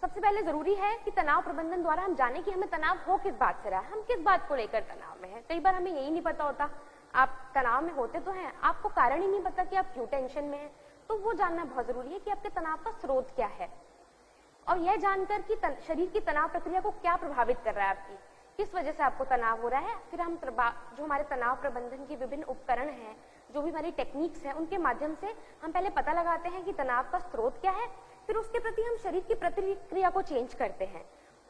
B: सबसे पहले जरूरी है कि तनाव प्रबंधन द्वारा हम जाने कि हमें तनाव हो किस बात से रहा है, हम किस बात को लेकर तनाव में है। कई बार हमें यही नहीं पता होता, आप तनाव में होते तो हैं, आपको कारण ही नहीं पता कि आप क्यों टेंशन में हैं। तो वो जानना बहुत जरूरी है कि आपके तनाव का स्रोत क्या है, और यह जानकर कि शरीर की तनाव प्रक्रिया को क्या प्रभावित कर रहा है, आपकी किस वजह से आपको तनाव हो रहा है। फिर हम जो हमारे तनाव प्रबंधन के विभिन्न उपकरण हैं, जो भी हमारी टेक्निक्स हैं, उनके माध्यम से हम पहले पता लगाते हैं कि तनाव का स्रोत क्या है, फिर उसके प्रति हम शरीर की प्रतिक्रिया को चेंज करते हैं,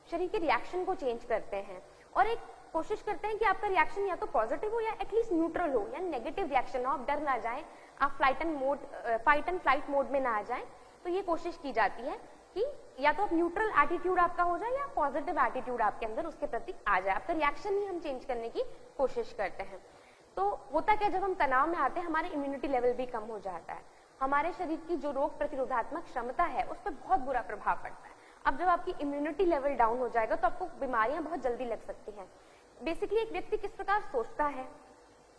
B: शरीर के रिएक्शन को चेंज करते हैं, और एक कोशिश करते हैं कि आपका रिएक्शन या तो पॉजिटिव हो या एटलीस्ट न्यूट्रल हो, या नेगेटिव रिएक्शन हो, आप डर ना जाएं, आप फाइट एंड फ्लाइट मोड में ना आ जाएं। तो ये कोशिश की जाती है कि या तो आप न्यूट्रल एटीट्यूड आपका हो जाए या पॉजिटिव एटीट्यूड आपके अंदर उसके प्रति आ जाए, आपका रिएक्शन ही हम चेंज करने की कोशिश करते हैं। तो होता क्या, जब हम तनाव में आते हैं हमारे इम्यूनिटी लेवल भी कम हो जाता है, हमारे शरीर की जो रोग प्रतिरोधात्मक क्षमता है उस पर बहुत बुरा प्रभाव पड़ता है। अब जब आपकी इम्यूनिटी लेवल डाउन हो जाएगा तो आपको बीमारियां बहुत जल्दी लग सकती हैं। बेसिकली एक व्यक्ति किस प्रकार सोचता है,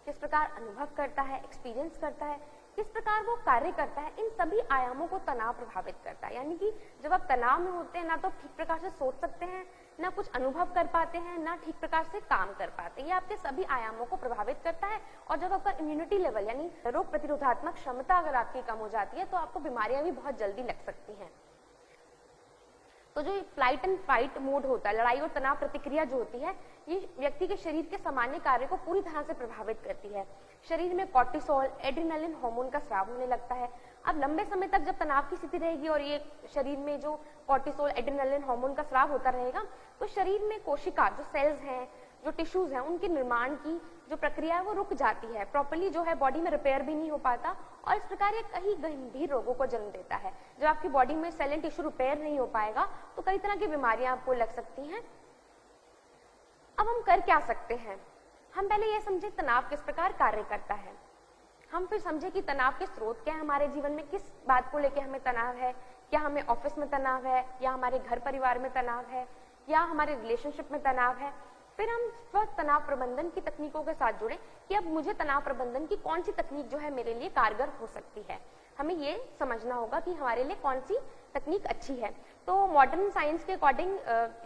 B: किस प्रकार अनुभव करता है, एक्सपीरियंस करता है, किस प्रकार वो कार्य करता है, इन सभी आयामों को तनाव प्रभावित करता है। यानी कि जब आप तनाव में होते हैं ना तो ठीक प्रकार से सोच सकते हैं, ना कुछ अनुभव कर पाते हैं, ना ठीक प्रकार से काम कर पाते हैं। ये आपके सभी आयामों को प्रभावित करता है। और जब आपका इम्यूनिटी लेवल यानी रोग प्रतिरोधात्मक क्षमता अगर आपकी कम हो जाती है तो आपको बीमारियां भी बहुत जल्दी लग सकती हैं। तो जो फ्लाइट एंड फाइट मोड होता है, लड़ाई और तनाव प्रतिक्रिया जो होती है, ये व्यक्ति के शरीर के सामान्य कार्य को पूरी तरह से प्रभावित करती है। शरीर में कॉर्टिसोल, एड्रेनालिन हार्मोन का स्राव होने लगता है। अब लंबे समय तक जब तनाव की स्थिति रहेगी और ये शरीर में जो कॉर्टिसोल, एड्रेनालिन हार्मोन का स्राव होता रहेगा तो शरीर में कोशिका, जो सेल्स हैं, जो टिश्यूज हैं, उनके निर्माण की जो प्रक्रिया है वो रुक जाती है, प्रॉपर्ली जो है बॉडी में रिपेयर भी नहीं हो पाता और इस प्रकार ये कई गंभीर रोगों को जन्म देता है। जब आपकी बॉडी में सेल एंड टिश्यू रिपेयर नहीं हो पाएगा तो कई तरह की बीमारियां आपको लग सकती हैं। अब हम कर क्या सकते हैं? हम पहले ये समझे तनाव किस प्रकार कार्य करता है, हम फिर समझे कि तनाव के स्रोत क्या है, हमारे जीवन में किस बात को लेकर हमें तनाव है, क्या हमें ऑफिस में तनाव है, या हमारे घर परिवार में तनाव है, या हमारे रिलेशनशिप में तनाव है। फिर हम स्व तनाव प्रबंधन की तकनीकों के साथ जुड़े कि अब मुझे तनाव प्रबंधन की कौन सी तकनीक जो है मेरे लिए कारगर हो सकती है। हमें ये समझना होगा कि हमारे लिए कौन सी तकनीक अच्छी है। तो मॉडर्न साइंस के अकॉर्डिंग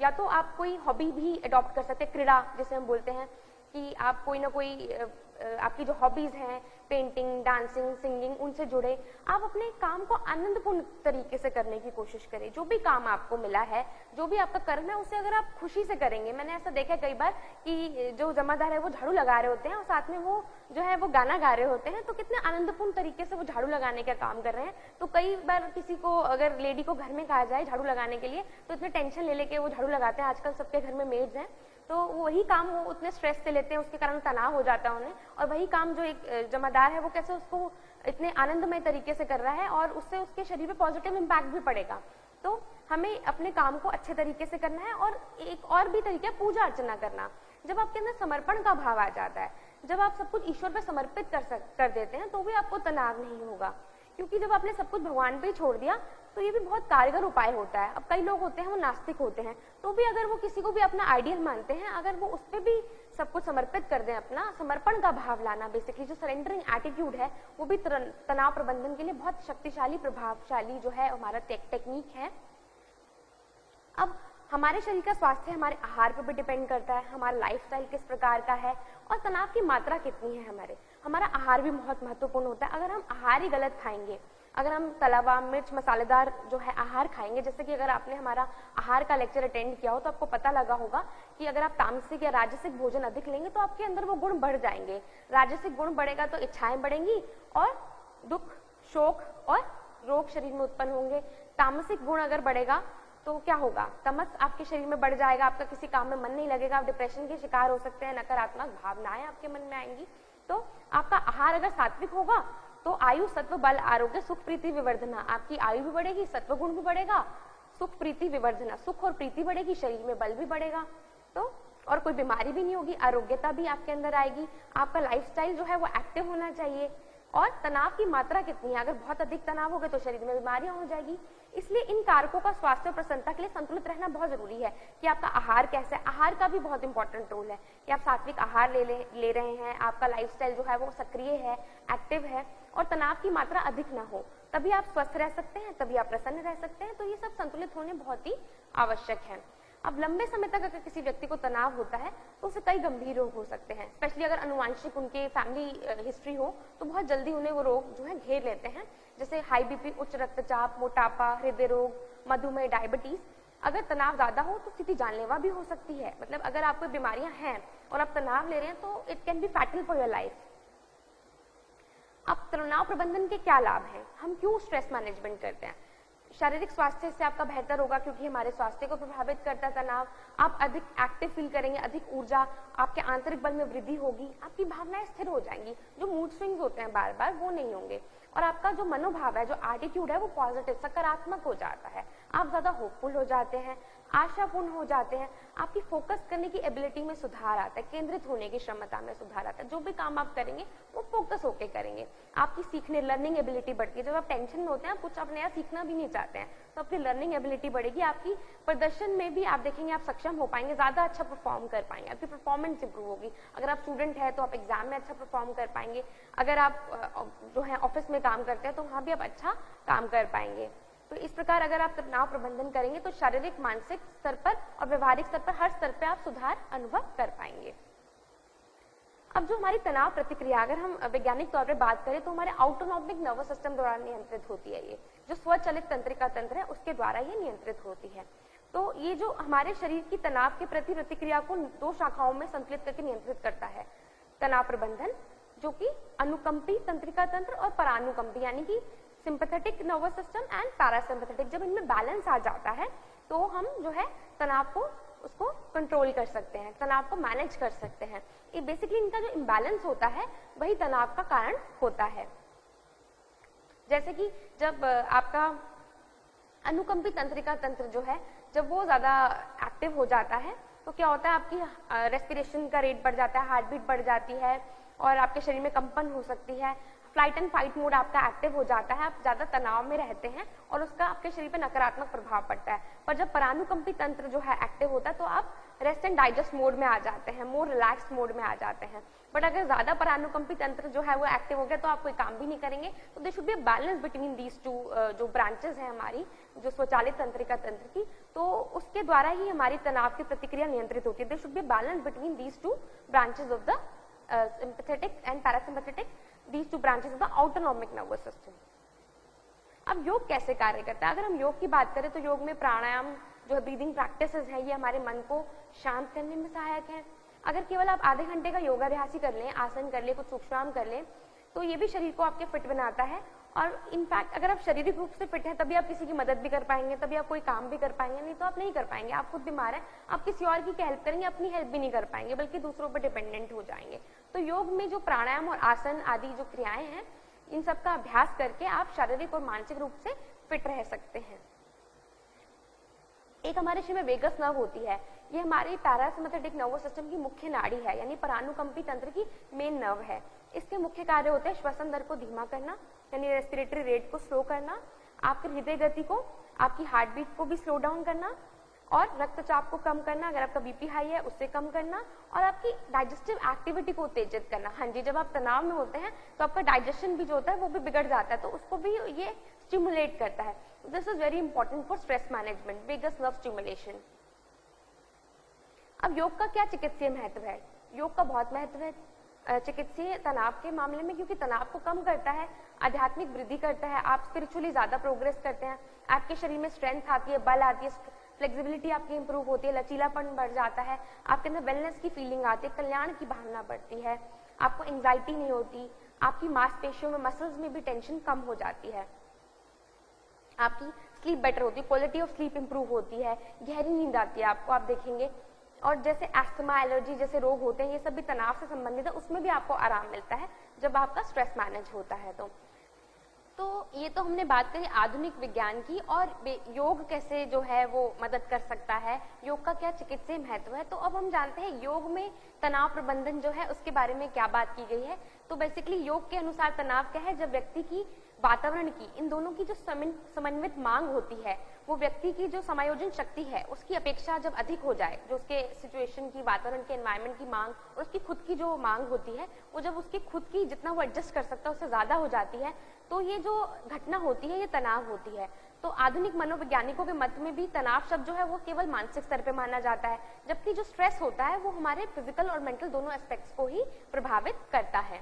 B: या तो आप कोई हॉबी भी अडॉप्ट कर सकते हैं, क्रीड़ा जिसे हम बोलते हैं, कि आप कोई ना कोई आपकी जो हॉबीज हैं, पेंटिंग, डांसिंग, सिंगिंग, उनसे जुड़े, आप अपने काम को आनंदपूर्ण तरीके से करने की कोशिश करें। जो भी काम आपको मिला है, जो भी आपका कर्म है, उसे अगर आप खुशी से करेंगे। मैंने ऐसा देखा है कई बार कि जो जमादार है वो झाड़ू लगा रहे होते हैं और साथ में वो जो है वो गाना गा रहे होते हैं, तो कितने आनंदपूर्ण तरीके से वो झाड़ू लगाने का काम कर रहे हैं। तो कई बार किसी को, अगर लेडी को घर में कहा जाए झाड़ू लगाने के लिए, तो इतने टेंशन ले लेके वो झाड़ू लगाते हैं। आजकल सबके घर में मेड्स हैं, तो वही काम वो उतने स्ट्रेस से लेते हैं, उसके कारण तनाव हो जाता है उन्हें। और वही काम जो एक जमादार है वो कैसे उसको इतने आनंदमय तरीके से कर रहा है और उससे उसके शरीर पे पॉजिटिव इम्पैक्ट भी पड़ेगा। तो हमें अपने काम को अच्छे तरीके से करना है। और एक और भी तरीका है पूजा अर्चना करना। जब आपके अंदर समर्पण का भाव आ जाता है, जब आप सब कुछ ईश्वर पे समर्पित कर देते हैं, तो भी आपको तनाव नहीं होगा, क्योंकि जब आपने सब कुछ भगवान पे ही छोड़ दिया तो ये भी बहुत कारगर उपाय होता है। अब कई लोग होते हैं वो नास्तिक होते हैं, तो भी अगर वो किसी को भी अपना आइडियल मानते हैं, अगर वो उस पर भी सब कुछ समर्पित कर दें, अपना समर्पण का भाव लाना, बेसिकली जो सरेंडरिंग एटीट्यूड है, वो भी तनाव प्रबंधन के लिए बहुत शक्तिशाली, प्रभावशाली जो है हमारा टेक्निक है। अब हमारे शरीर का स्वास्थ्य हमारे आहार पर भी डिपेंड करता है, हमारा लाइफस्टाइल किस प्रकार का है और तनाव की मात्रा कितनी है। हमारा आहार भी बहुत महत्वपूर्ण होता है। अगर हम आहार ही गलत खाएंगे, अगर हम तला हुआ, मिर्च मसालेदार जो है आहार खाएंगे, जैसे कि अगर आपने हमारा आहार का लेक्चर अटेंड किया हो तो आपको पता लगा होगा कि अगर आप तामसिक या राजसिक भोजन अधिक लेंगे तो आपके अंदर वो गुण बढ़ जाएंगे। राजसिक गुण बढ़ेगा तो इच्छाएं बढ़ेंगी और दुख, शोक और रोग शरीर में उत्पन्न होंगे। तामसिक गुण अगर बढ़ेगा तो क्या होगा, तमस आपके शरीर में बढ़ जाएगा, आपका किसी काम में मन नहीं लगेगा, आप डिप्रेशन के शिकार हो सकते हैं, नकारात्मक भावनाएं आपके मन में आएंगी। तो आपका आहार अगर सात्विक होगा तो आयु, सत्व, बल, आरोग्य, सुख, प्रीति, विवर्धना, आपकी आयु भी बढ़ेगी, सत्व गुण भी बढ़ेगा, सुख, प्रीति, विवर्धना, सुख और प्रीति बढ़ेगी, शरीर में बल भी बढ़ेगा, तो और कोई बीमारी भी नहीं होगी, आरोग्यता भी आपके अंदर आएगी। आपका लाइफस्टाइल जो है वो एक्टिव होना चाहिए। और तनाव की मात्रा कितनी है, अगर बहुत अधिक तनाव हो गए तो शरीर में बीमारियां हो जाएगी। इसलिए इन कारकों का स्वास्थ्य और प्रसन्नता के लिए संतुलित रहना बहुत जरूरी है कि आपका आहार कैसा है। आहार का भी बहुत इंपॉर्टेंट रोल है कि आप सात्विक आहार ले रहे हैं, आपका लाइफस्टाइल जो है वो सक्रिय है, एक्टिव है और तनाव की मात्रा अधिक ना हो, तभी आप स्वस्थ रह सकते हैं, तभी आप प्रसन्न रह सकते हैं। तो ये सब संतुलित होने बहुत ही आवश्यक है। अब लंबे समय तक अगर किसी व्यक्ति को तनाव होता है तो उसे कई गंभीर रोग हो सकते हैं, स्पेशली अगर अनुवांशिक उनके फैमिली हिस्ट्री हो तो बहुत जल्दी उन्हें वो रोग जो है घेर लेते हैं, जैसे हाई बीपी, उच्च रक्तचाप, मोटापा, हृदय रोग, मधुमेह, डायबिटीज। अगर तनाव ज्यादा हो तो स्थिति जानलेवा भी हो सकती है। मतलब अगर आपको बीमारियां हैं और आप तनाव ले रहे हैं तो it can be fatal for your life. अब तनाव प्रबंधन के क्या लाभ हैं, हम क्यों स्ट्रेस मैनेजमेंट करते हैं? शारीरिक स्वास्थ्य से आपका बेहतर होगा क्योंकि हमारे स्वास्थ्य को प्रभावित करता है तनाव। आप अधिक एक्टिव फील करेंगे, अधिक ऊर्जा, आपके आंतरिक बल में वृद्धि होगी, आपकी भावनाएं स्थिर हो जाएंगी, जो मूड स्विंग्स होते हैं बार बार वो नहीं होंगे, और आपका जो मनोभाव है, जो एटीट्यूड है वो पॉजिटिव सकारात्मक हो जाता है। आप ज्यादा होपफुल हो जाते हैं, आशापूर्ण हो जाते हैं, आपकी फोकस करने की एबिलिटी में सुधार आता है, केंद्रित होने की क्षमता में सुधार आता है, जो भी काम आप करेंगे वो फोकस होके करेंगे, आपकी सीखने लर्निंग एबिलिटी बढ़ती है। जब आप टेंशन में होते हैं, आप कुछ अब नया सीखना भी नहीं चाहते हैं, तो आपकी लर्निंग एबिलिटी बढ़ेगी, आपकी प्रदर्शन में भी आप देखेंगे आप सक्षम हो पाएंगे, ज्यादा अच्छा परफॉर्म कर पाएंगे, आपकी परफॉर्मेंस इंप्रूव होगी। अगर आप स्टूडेंट है तो आप एग्जाम में अच्छा परफॉर्म कर पाएंगे, अगर आप जो है ऑफिस में काम करते हैं तो वहां भी आप अच्छा काम कर पाएंगे। तो इस प्रकार अगर आप तनाव प्रबंधन करेंगे तो शारीरिक, मानसिक स्तर पर और व्यवहारिक स्तर पर, हर स्तर पर आप सुधार अनुभव कर पाएंगे। अब जो हमारी तनाव प्रतिक्रिया, अगर हम वैज्ञानिक तौर पर बात करें तो हमारे ऑटोनॉमिक नर्वस सिस्टम द्वारा नियंत्रित होती है। ये जो स्वचालित तंत्रिका तंत्र है उसके द्वारा ये नियंत्रित होती है। तो ये जो हमारे शरीर की तनाव के प्रति प्रतिक्रिया को दो शाखाओं में संतुलित करके नियंत्रित करता है। तनाव प्रबंधन जो कि अनुकंपी तंत्रिका तंत्र और परानुकंपी यानी कि sympathetic nervous system and parasympathetic, जब इनमें बैलेंस आ जाता है तो हम जो है तनाव को उसको कंट्रोल कर सकते हैं, तनाव को मैनेज कर सकते हैं। ये बेसिकली इनका जो इम्बैलेंस होता है वही तनाव का कारण होता है। जैसे कि जब आपका अनुकंपी तंत्रिका तंत्र जो है जब वो ज्यादा एक्टिव हो जाता है तो क्या होता है, आपकी रेस्पिरेशन का रेट बढ़ जाता है, हार्ट बीट बढ़ जाती है और आपके शरीर में कंपन हो सकती है, फ्लाइट एंड फाइट मोड आपका एक्टिव हो जाता है, आप ज्यादा तनाव में रहते हैं और उसका आपके शरीर पर नकारात्मक प्रभाव पड़ता है। पर जब परानुकंपी तंत्र जो है एक्टिव होता है तो आप रेस्ट एंड डाइजेस्ट मोड में आ जाते हैं, मोर रिलैक्स्ड मोड में आ जाते हैं। बट अगर ज्यादा परानुकंपी तंत्र जो है वो एक्टिव हो गया तो आप कोई काम भी नहीं करेंगे। तो there should be a balance between these two, जो ब्रांचेस है हमारी जो स्वचालित तंत्रिका तंत्र की, तो उसके द्वारा ही हमारी तनाव की प्रतिक्रिया नियंत्रित होती है। There should be a balance between these two branches of the sympathetic and parasympathetic, these two branches of the autonomic nervous system। अब योग कैसे कार्य करता है? अगर हम योग की बात करें तो योग में प्राणायाम जो है, ब्रीदिंग प्रैक्टिसेस है, ये हमारे मन को शांत करने में सहायक है। अगर केवल आप आधे घंटे का योगाभ्यास ही कर लें, आसन कर लें, कुछ सूक्ष्म कर लें, तो ये भी शरीर को आपके फिट बनाता है। और इनफैक्ट अगर आप शारीरिक रूप से फिट हैं तभी आप किसी की मदद भी कर पाएंगे, तभी आप कोई काम भी कर पाएंगे, नहीं तो आप नहीं कर पाएंगे। आप खुद बीमार हैं, आप किसी और की हेल्प करेंगे, अपनी हेल्प भी नहीं कर पाएंगे बल्कि दूसरों पर डिपेंडेंट हो जाएंगे। तो योग में जो प्राणायाम और आसन आदि जो क्रियाएं हैं, इन सब का अभ्यास करके आप शारीरिक और मानसिक रूप से फिट रह सकते हैं। एक हमारे शरीर में वेगस नर्व होती है, ये हमारे पैरासिम्पैथेटिक नर्वस सिस्टम की मुख्य नाड़ी है, यानी परानुकंपी तंत्र की मेन नर्व है। इसके मुख्य कार्य होते हैं श्वसन दर को धीमा करना, यानी रेस्पिरेटरी रेट को स्लो करना, आपके हृदय गति को, आपकी हार्ट बीट को भी स्लो डाउन करना, और रक्तचाप को कम करना, अगर आपका बीपी हाई है उससे कम करना, और आपकी डाइजेस्टिव एक्टिविटी को उत्तेजित करना। हाँ जी, जब आप तनाव में होते हैं तो आपका डाइजेशन भी जो होता है वो भी बिगड़ जाता है, तो उसको भी ये स्टिमुलेट करता है। This is very important for stress management, vagus nerve stimulation. अब योग का क्या चिकित्सीय महत्व है? योग का बहुत महत्व है चिकित्सीय तनाव के मामले में, क्योंकि तनाव को कम करता है, आध्यात्मिक वृद्धि करता है, आप स्पिरिचुअली ज्यादा प्रोग्रेस करते हैं, आपके शरीर में स्ट्रेंथ आती है, बल आती है, फ्लेक्सिबिलिटी आपकी इंप्रूव होती है, लचीलापन बढ़ जाता है, आपके अंदर वेलनेस की फीलिंग आती है, कल्याण की भावना बढ़ती है, आपको एंजाइटी नहीं होती, आपकी मांसपेशियों में, मसल्स में भी टेंशन कम हो जाती है, आपकी स्लीप बेटर होती है, क्वालिटी ऑफ स्लीप इंप्रूव होती है, गहरी नींद आती है आपको, आप देखेंगे। और जैसे एस्थमा, एलर्जी जैसे रोग होते हैं, ये सब भी तनाव से संबंधित है, उसमें भी आपको आराम मिलता है जब आपका स्ट्रेस मैनेज होता है। तो ये तो हमने बात करी आधुनिक विज्ञान की, और योग कैसे जो है वो मदद कर सकता है, योग का क्या चिकित्सीय महत्व है। तो अब हम जानते हैं योग में तनाव प्रबंधन जो है उसके बारे में क्या बात की गई है। तो बेसिकली योग के अनुसार तनाव क्या है, जब व्यक्ति की वातावरण की, इन दोनों की जो समन्वित मांग होती है, वो व्यक्ति की जो समायोजन शक्ति है उसकी अपेक्षा जब अधिक हो जाए, जो उसके सिचुएशन की, वातावरण के, एनवायरनमेंट की मांग और उसकी खुद की जो मांग होती है, वो जब उसकी खुद की जितना वो एडजस्ट कर सकता है उससे ज्यादा हो जाती है, तो ये जो घटना होती है ये तनाव होती है। तो आधुनिक मनोवैज्ञानिकों के मत में भी तनाव शब्द जो है वो केवल मानसिक स्तर पे माना जाता है, जबकि जो स्ट्रेस होता है वो हमारे फिजिकल और मेंटल दोनों एस्पेक्ट्स को ही प्रभावित करता है।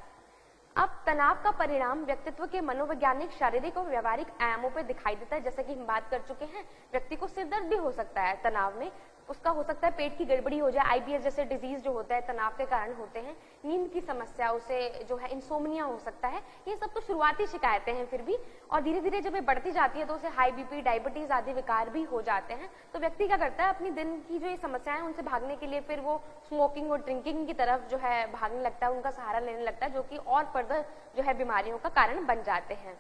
B: अब तनाव का परिणाम व्यक्तित्व के मनोवैज्ञानिक, शारीरिक और व्यवहारिक आयामों पर दिखाई देता है। जैसे कि हम बात कर चुके हैं, व्यक्ति को सिर दर्द भी हो सकता है तनाव में, उसका हो सकता है पेट की गड़बड़ी हो जाए, IBS जैसे डिजीज जो होता है तनाव के कारण होते हैं, नींद की समस्या, उसे जो है इंसोम्निया हो सकता है। ये सब तो शुरुआती शिकायतें हैं फिर भी, और धीरे धीरे जब ये बढ़ती जाती है तो उसे हाई BP, डायबिटीज आदि विकार भी हो जाते हैं। तो व्यक्ति क्या करता है, अपनी दिन की जो ये समस्याएं उनसे भागने के लिए फिर वो स्मोकिंग और ड्रिंकिंग की तरफ जो है भागने लगता है, उनका सहारा लेने लगता है, जो कि और फर्दर जो है बीमारियों का कारण बन जाते हैं।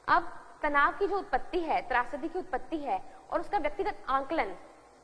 B: अब तनाव की जो उत्पत्ति है, त्रासदी की उत्पत्ति है, और उसका व्यक्तिगत आंकलन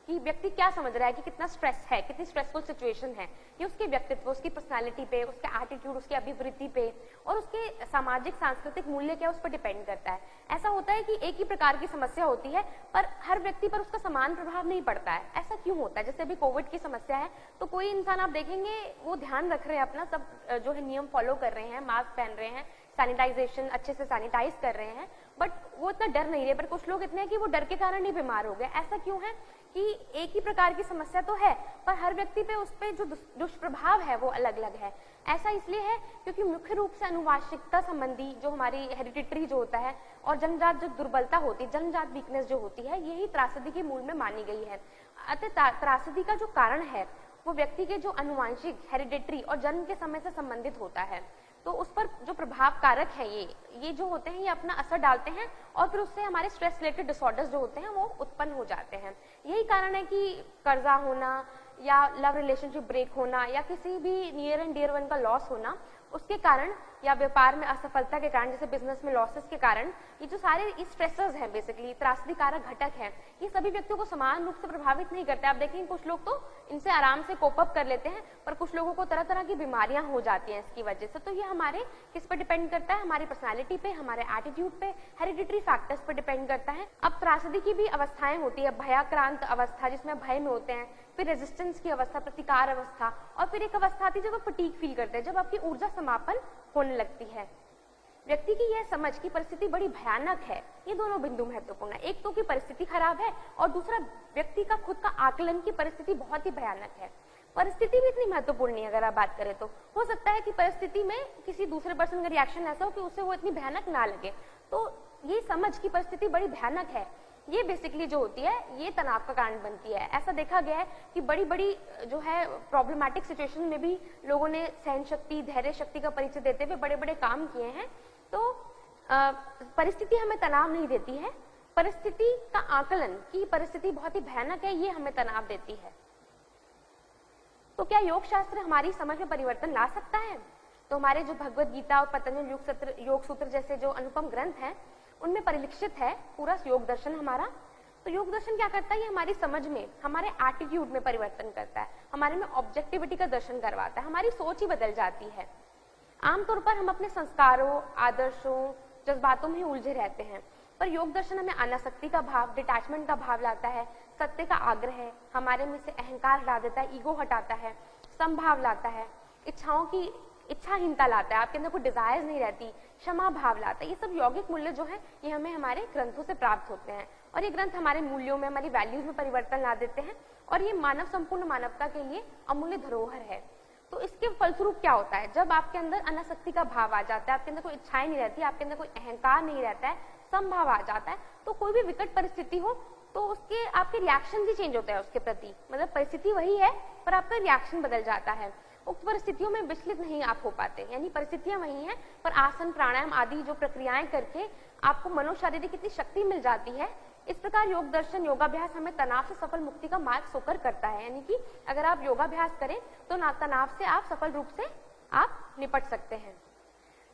B: कि व्यक्ति क्या समझ रहा है कि कितना स्ट्रेस है, कितनी स्ट्रेसफुल सिचुएशन है, ये उसके व्यक्तित्व, उसकी पर्सनालिटी पे, उसके एटीट्यूड, उसकी अभिवृत्ति पे और उसके सामाजिक सांस्कृतिक मूल्य क्या उस पर डिपेंड करता है। ऐसा होता है कि एक ही प्रकार की समस्या होती है पर हर व्यक्ति पर उसका समान प्रभाव नहीं पड़ता है। ऐसा क्यों होता है? जैसे अभी कोविड की समस्या है तो कोई इंसान आप देखेंगे वो ध्यान रख रहे हैं, अपना सब जो है नियम फॉलो कर रहे हैं, मास्क पहन रहे हैं, सैनिटाइजेशन अच्छे से सैनिटाइज कर रहे हैं, बट वो इतना डर नहीं रहे। पर कुछ लोग इतने हैं कि वो डर के कारण ही बीमार हो गए। ऐसा क्यों है कि एक ही प्रकार की समस्या तो है पर हर व्यक्ति पे उस पे जो दुष्प्रभाव है वो अलग अलग है। ऐसा इसलिए है क्योंकि मुख्य रूप से अनुवांशिकता संबंधी जो हमारी हेरिडिटरी जो होता है और जन्मजात जो दुर्बलता होती है, जन्मजात वीकनेस जो होती है, यही त्रासदी के मूल में मानी गई है। अतः त्रासदी का जो कारण है वो व्यक्ति के जो अनुवांशिक, हेरिडिटरी और जन्म के समय से संबंधित होता है। तो उस पर जो प्रभाव कारक है ये जो होते हैं ये अपना असर डालते हैं और फिर उससे हमारे स्ट्रेस रिलेटेड डिसऑर्डर्स जो होते हैं वो उत्पन्न हो जाते हैं। यही कारण है कि कर्जा होना या लव रिलेशनशिप ब्रेक होना या किसी भी नियर एंड डियर वन का लॉस होना, उसके कारण या व्यापार में असफलता के कारण, जैसे बिजनेस में लॉसेस के कारण, ये जो सारे स्ट्रेसर्स हैं, बेसिकली त्रासदी कारक घटक हैं, ये सभी व्यक्तियों को समान रूप से प्रभावित नहीं करते। आप देखेंगे कुछ लोग तो इनसे आराम से कोप अप कर लेते हैं पर कुछ लोगों को तरह तरह की बीमारियां हो जाती हैं इसकी वजह से। तो ये हमारे किस पर डिपेंड करता है? हमारी पर्सनैलिटी पे, हमारे एटीट्यूड पे, हेरिडिटरी फैक्टर्स पर डिपेंड करता है। अब त्रासदी की भी अवस्थाएं होती है, भयाक्रांत अवस्था जिसमें भय में होते हैं, फिर रेजिस्टेंस की अवस्था, प्रतिकार अवस्था, और फिर एक अवस्था आती है जब आप फटीग फील करते हैं, जब आपकी ऊर्जा समापन होने लगती है। व्यक्ति की यह समझ की परिस्थिति बड़ी भयानक है, ये दोनों बिंदु महत्वपूर्ण है। एक तो की परिस्थिति खराब है और दूसरा व्यक्ति का खुद का आकलन की परिस्थिति बहुत ही भयानक है। परिस्थिति भी इतनी महत्वपूर्ण नहीं, अगर आप बात करें तो हो सकता है कि परिस्थिति में किसी दूसरे पर्सन का रिएक्शन ऐसा हो कि उसे वो इतनी भयानक ना लगे। तो ये समझ की परिस्थिति बड़ी भयानक है, ये बेसिकली जो होती है ये तनाव का कारण बनती है। ऐसा देखा गया है कि बड़ी बड़ी जो है प्रॉब्लमैटिक सिचुएशन में भी लोगों ने सहन शक्ति, धैर्य शक्ति का परिचय देते हुए बड़े बड़े काम किए हैं। तो परिस्थिति हमें तनाव नहीं देती है, परिस्थिति का आकलन की परिस्थिति बहुत ही भयानक है, ये हमें तनाव देती है। तो क्या योग शास्त्र हमारी समझ में परिवर्तन ला सकता है? तो हमारे जो भगवत गीता और पतंजलि योग सूत्र जैसे जो अनुपम ग्रंथ हैं उनमें परिलक्षित है पूरा योग दर्शन हमारा। तो योग दर्शन क्या करता है? ये हमारी समझ में, हमारे एटीट्यूड में परिवर्तन करता है, हमारे में ऑब्जेक्टिविटी का दर्शन करवाता है, हमारी सोच ही बदल जाती है। आमतौर पर हम अपने संस्कारों, आदर्शों, जज्बातों में ही उलझे रहते हैं, पर योग दर्शन हमें अनासक्ति का भाव, डिटैचमेंट का भाव लाता है, सत्य का आग्रह, हमारे में से अहंकार हटा देता है, ईगो हटाता है, समभाव लाता है, इच्छाओं की इच्छाहीनता लाता है, आपके अंदर कोई डिजायर्स नहीं रहती, क्षमा भाव लाता है। ये सब यौगिक मूल्य जो है ये हमें हमारे ग्रंथों से प्राप्त होते हैं और ये ग्रंथ हमारे मूल्यों में, हमारी वैल्यूज में परिवर्तन ला देते हैं और ये मानव संपूर्ण मानवता के लिए अमूल्य धरोहर है। तो इसके फलस्वरूप क्या होता है? जब आपके अंदर अनासक्ति का भाव आ जाता है, आपके अंदर कोई इच्छाएं नहीं रहती, आपके अंदर कोई अहंकार नहीं रहता है, समभाव आ जाता है, तो कोई भी विकट परिस्थिति हो तो उसके आपके रिएक्शन ही चेंज होता है उसके प्रति। मतलब परिस्थिति वही है पर आपका रिएक्शन बदल जाता है। उक्त परिस्थितियों में विचलित नहीं आप हो पाते, यानी परिस्थितियां वही हैं पर आसन, प्राणायाम आदि जो प्रक्रियाएं करके आपको मनोशारीरिक कितनी शक्ति मिल जाती है। इस प्रकार योग दर्शन, योगाभ्यास हमें तनाव से सफल मुक्ति का मार्ग सुकर करता है। यानी कि अगर आप योगाभ्यास करें तो तनाव से आप सफल रूप से आप निपट सकते हैं।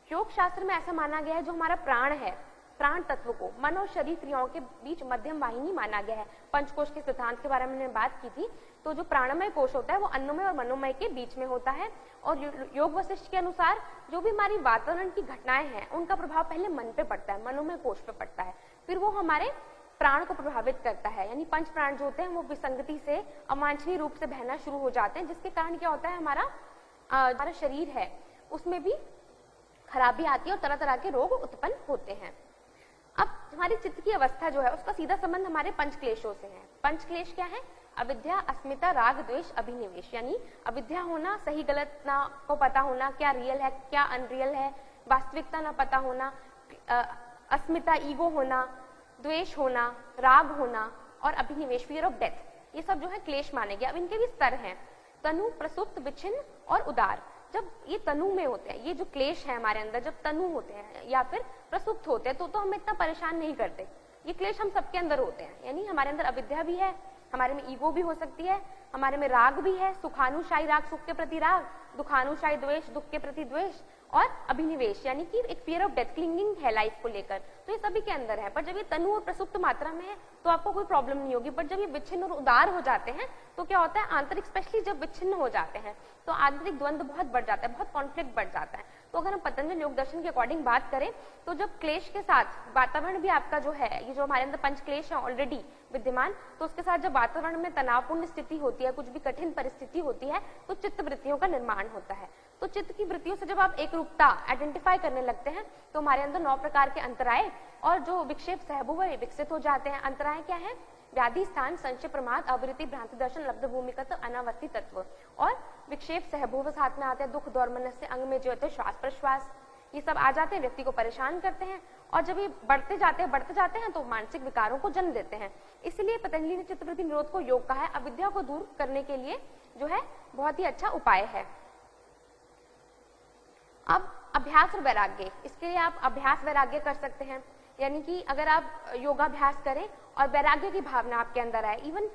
B: योग शास्त्र में ऐसा माना गया है जो हमारा प्राण है, प्राण तत्व को मन और शरीर क्रियाओं के बीच मध्यम वाहिनी माना गया है। पंचकोश के सिद्धांत के बारे में मैंने बात की थी। तो जो प्राणमय कोश होता है वो अन्नमय और मनोमय के बीच में होता है और योग वशिष्ठ के अनुसार जो भी हमारी वातावरण की घटनाएं हैं उनका प्रभाव पहले मन पे पड़ता है, मनोमय कोश पे पड़ता है, फिर वो हमारे प्राण को प्रभावित करता है। यानी पंच प्राण जो होते हैं वो विसंगति से अवांछनीय रूप से बहना शुरू हो जाते हैं, जिसके कारण क्या होता है हमारा शरीर है उसमें भी खराबी आती है और तरह तरह के रोग उत्पन्न होते हैं। अब हमारी चित्त की अवस्था जो है उसका सीधा संबंध हमारे पंच क्लेशों से है। पंच क्लेश क्या है? अविद्या, अस्मिता, राग, द्वेष, अभिनिवेश। यानी अविद्या होना, सही गलत ना को पता होना, क्या रियल है क्या अनरियल है, वास्तविकता ना पता होना, अस्मिता ईगो होना, द्वेष होना, राग होना और अभिनिवेश फियर ऑफ डेथ। ये सब जो है क्लेश माने गए। अब इनके भी स्तर हैं, तनु, प्रसुप्त, विच्छिन्न और उदार। जब ये तनु में होते हैं, ये जो क्लेश है हमारे अंदर, जब तनु होते हैं या फिर प्रसुप्त होते हैं तो हमें इतना परेशान नहीं करते। ये क्लेश हम सबके अंदर होते हैं, यानी हमारे अंदर अविद्या भी है, हमारे में ईगो भी हो सकती है, हमारे में राग भी है, सुखानुशायी राग, सुख के प्रति राग, दुखानुशायी द्वेष, दुख के प्रति द्वेष, और अभिनिवेश यानी कि एक फियर ऑफ डेथ, क्लिंगिंग है लाइफ को लेकर, तो ये सभी के अंदर है। पर जब ये तनु और प्रसुप्त मात्रा में है तो आपको कोई प्रॉब्लम नहीं होगी। पर जब ये विच्छिन्न और उदार हो जाते हैं तो क्या होता है, आंतरिक स्पेशली जब विच्छिन्न हो जाते हैं तो आंतरिक द्वंद्व बहुत बढ़ जाता है, बहुत कॉन्फ्लिक्ट बढ़ जाता है। तो अगर हम पतंजलि योग दर्शन के अकॉर्डिंग बात करें तो जब क्लेश के साथ वातावरण भी आपका जो है, ये जो हमारे अंदर पंच क्लेश है ऑलरेडी विद्यमान, तो उसके साथ जब वातावरण में तनावपूर्ण स्थिति होती है, कुछ भी कठिन परिस्थिति होती है, तो चित्त वृत्तियों का निर्माण होता है। तो चित्त की वृत्तियों से जब आप एक रूपता आइडेंटिफाई करने लगते हैं तो हमारे अंदर 9 प्रकार के अंतराय और जो विक्षेप सहभुव विकसित हो जाते हैं। अंतराय क्या है, व्याधि स्थान, संशय, प्रमाद, अवृत्ति, भ्रांति दर्शन, लब्ध भूमिगत, अनावस्थित तत्व। और विक्षेप सहभुव साथ में आते हैं, दुख, दौर्मनस्य, अंग में जो होते हैं श्वास प्रश्वास, ये सब आ जाते हैं, व्यक्ति को परेशान करते हैं। और जब ये बढ़ते जाते हैं तो मानसिक विकारों को जन्म देते हैं। इसलिए पतंजलि ने चित्तवृत्ति निरोध को योग कहा है, अविद्या को दूर करने के लिए जो है बहुत ही अच्छा उपाय है। अब अभ्यास और वैराग्य, इसके लिए आप अभ्यास वैराग्य कर सकते हैं, यानी कि अगर आप योगाभ्यास करें और वैराग्य की भावना आपके अंदर आए, इवन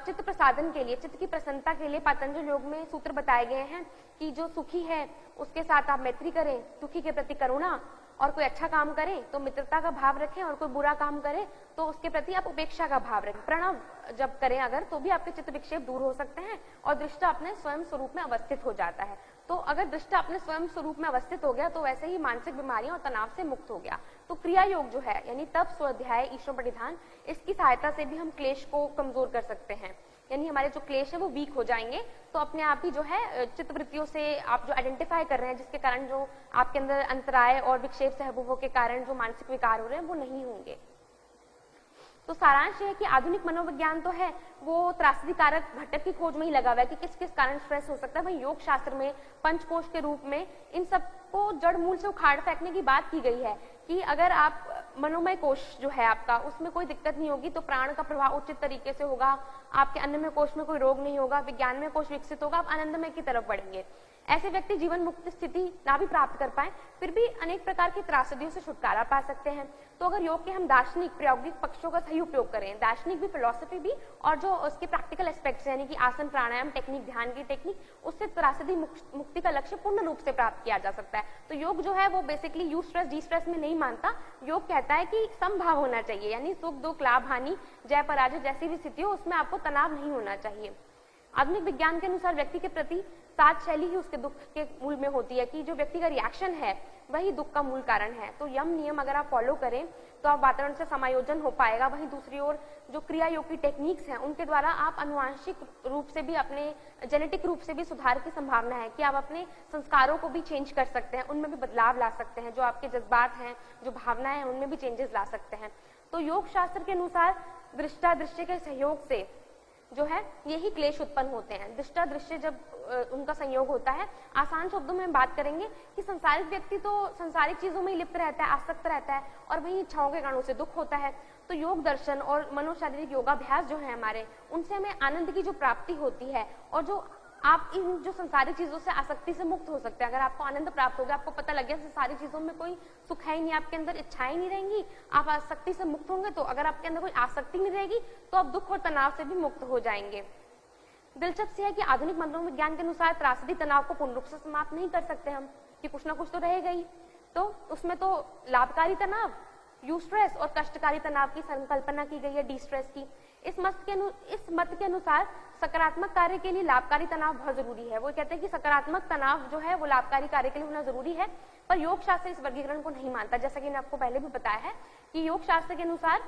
B: चित्त प्रसादन के लिए, चित्त की प्रसन्नता के लिए पतंजलि योग में सूत्र बताए गए हैं कि जो सुखी है उसके साथ आप मैत्री करें, दुखी के प्रति करुणा, और कोई अच्छा काम करे तो मित्रता का भाव रखें, और कोई बुरा काम करे तो उसके प्रति आप उपेक्षा का भाव रखें। प्रणव जब करें अगर, तो भी आपके चित्त विक्षेप दूर हो सकते हैं और दृष्टा अपने स्वयं स्वरूप में अवस्थित हो जाता है। तो अगर दृष्टा अपने स्वयं स्वरूप में अवस्थित हो गया तो वैसे ही मानसिक बीमारियों और तनाव से मुक्त हो गया। तो क्रिया योग जो है, यानी तप, स्वाध्याय, ईश्वर परिधान, इसकी सहायता से भी हम क्लेश को कमजोर कर सकते हैं, यानी हमारे जो क्लेश है वो वीक हो जाएंगे। तो अपने आप ही जो है चित्तवृत्तियों से आप जो आइडेंटिफाई कर रहे हैं, जिसके कारण जो आपके अंदर अंतराय और विक्षेप सहभुवों के कारण जो मानसिक विकार हो रहे हैं वो नहीं होंगे। तो सारांश है कि आधुनिक मनोविज्ञान तो है वो त्रासदी कारक घटक की खोज में ही लगा हुआ है कि किस किस कारण स्ट्रेस हो सकता है। वहीं योग शास्त्र में पंचकोश के रूप में इन सबको जड़ मूल से उखाड़ फेंकने की बात की गई है कि अगर आप मनोमय कोश जो है आपका, उसमें कोई दिक्कत नहीं होगी तो प्राण का प्रवाह उचित तरीके से होगा, आपके अन्नमय कोश में कोई रोग नहीं होगा, विज्ञानमय कोश विकसित होगा, आप आनंदमय की तरफ बढ़ेंगे। ऐसे व्यक्ति जीवन मुक्त स्थिति ना भी प्राप्त कर पाए फिर भी अनेक प्रकार की त्रासदियों से छुटकारा पा सकते हैं। तो अगर योग के हम दार्शनिक प्रायोगिक पक्षों का सही उपयोग करें, दार्शनिक भी, फिलॉसफी भी, और जो उसके प्रैक्टिकल एस्पेक्ट्स यानी कि आसन, प्राणायाम टेक्निक, ध्यान की टेक्निक, उससे त्रासदी मुक्ति का लक्ष्य पूर्ण रूप से प्राप्त किया जा सकता है। तो योग जो है वो basically you stress D stress में नहीं मानता। योग कहता है कि समभाव होना चाहिए, यानी सुख दुख, लाभ हानि, जय पराजय जैसी भी स्थिति हो उसमें आपको तनाव नहीं होना चाहिए। आधुनिक विज्ञान के अनुसार व्यक्ति के प्रति सात शैली ही उसके दुख के मूल में होती है कि जो व्यक्ति का रिएक्शन है वही दुख का मूल कारण है। तो यम नियम अगर आप फॉलो करें तो आप वातावरण से समायोजन हो पाएगा। वहीं दूसरी ओर जो क्रिया योग की टेक्निक्स हैं उनके द्वारा आप अनुवांशिक रूप से भी, अपने जेनेटिक रूप से भी सुधार की संभावना है कि आप अपने संस्कारों को भी चेंज कर सकते हैं, उनमें भी बदलाव ला सकते हैं, जो आपके जज्बात हैं, जो भावनाएं हैं, उनमें भी चेंजेस ला सकते हैं। तो योग शास्त्र के अनुसार दृष्टा दृश्य के सहयोग से जो है यही क्लेश उत्पन्न होते हैं। दृष्टा दृश्य जब उनका संयोग होता है, आसान शब्दों में बात करेंगे कि संसारिक व्यक्ति तो संसारिक चीजों में ही लिप्त रहता है, आसक्त रहता है, और वही इच्छाओं के कारण उसे दुख होता है। तो योग दर्शन और मनोशारीरिक योगाभ्यास जो है हमारे, उनसे हमें आनंद की जो प्राप्ति होती है और जो आप इन जो संसारिक चीजों से आसक्ति से मुक्त हो सकते हैं। अगर आपको आनंद प्राप्त हो गया, आपको पता लग गया संसारी चीजों में कोई सुख है ही नहीं, आपके अंदर इच्छाएं नहीं रहेंगी, आप आसक्ति से मुक्त होंगे। तो अगर आपके अंदर कोई आसक्ति नहीं रहेगी तो आप दुख और तनाव से भी मुक्त हो जाएंगे। दिलचस्प है कि आधुनिक मनोविज्ञान के अनुसार त्रासदी तनाव को पूर्ण रूप से समाप्त नहीं कर सकते हम, कि कुछ ना कुछ तो रहेगा ही। तो उसमें तो लाभकारी तनाव, यू स्ट्रेस और कष्टकारी तनाव की संकल्पना की गई है, डी स्ट्रेस की। इस मत के अनुसार सकारात्मक कार्य के लिए लाभकारी तनाव बहुत जरूरी है। वो कहते हैं कि सकारात्मक तनाव जो है वो लाभकारी कार्य के लिए होना जरूरी है, पर योग शास्त्र इस वर्गीकरण को नहीं मानता। जैसा कि मैंने आपको पहले भी बताया है कि योग शास्त्र के अनुसार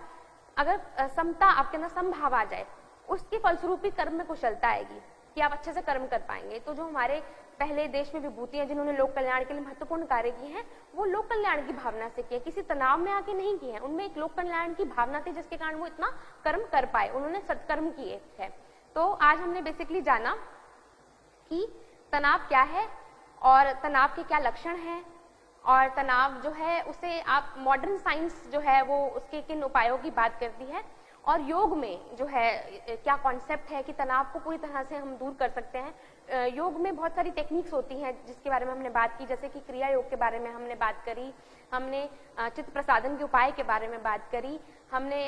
B: अगर समता आपके अंदर समभाव आ जाए, उसके फलस्वरूप ही कर्म में कुशलता आएगी कि आप अच्छे से कर्म कर पाएंगे। तो जो हमारे पहले देश में विभूति हैं जिन्होंने लोक कल्याण के लिए महत्वपूर्ण कार्य किए हैं, वो लोक कल्याण की भावना से किए, किसी तनाव में आके नहीं किए हैं। उनमें एक लोक कल्याण की भावना थी जिसके कारण वो इतना कर्म कर पाए, उन्होंने सत्कर्म किए हैं। तो आज हमने बेसिकली जाना कि तनाव क्या है और तनाव के क्या लक्षण हैं, और तनाव जो है उसे आप मॉडर्न साइंस जो है वो उसके किन उपायों की बात करती है, और योग में जो है क्या कॉन्सेप्ट है कि तनाव को पूरी तरह से हम दूर कर सकते हैं। योग में बहुत सारी टेक्निक्स होती हैं जिसके बारे में हमने बात की, जैसे कि क्रिया योग के बारे में हमने बात करी, हमने चित्त प्रसादन के उपाय के बारे में बात करी, हमने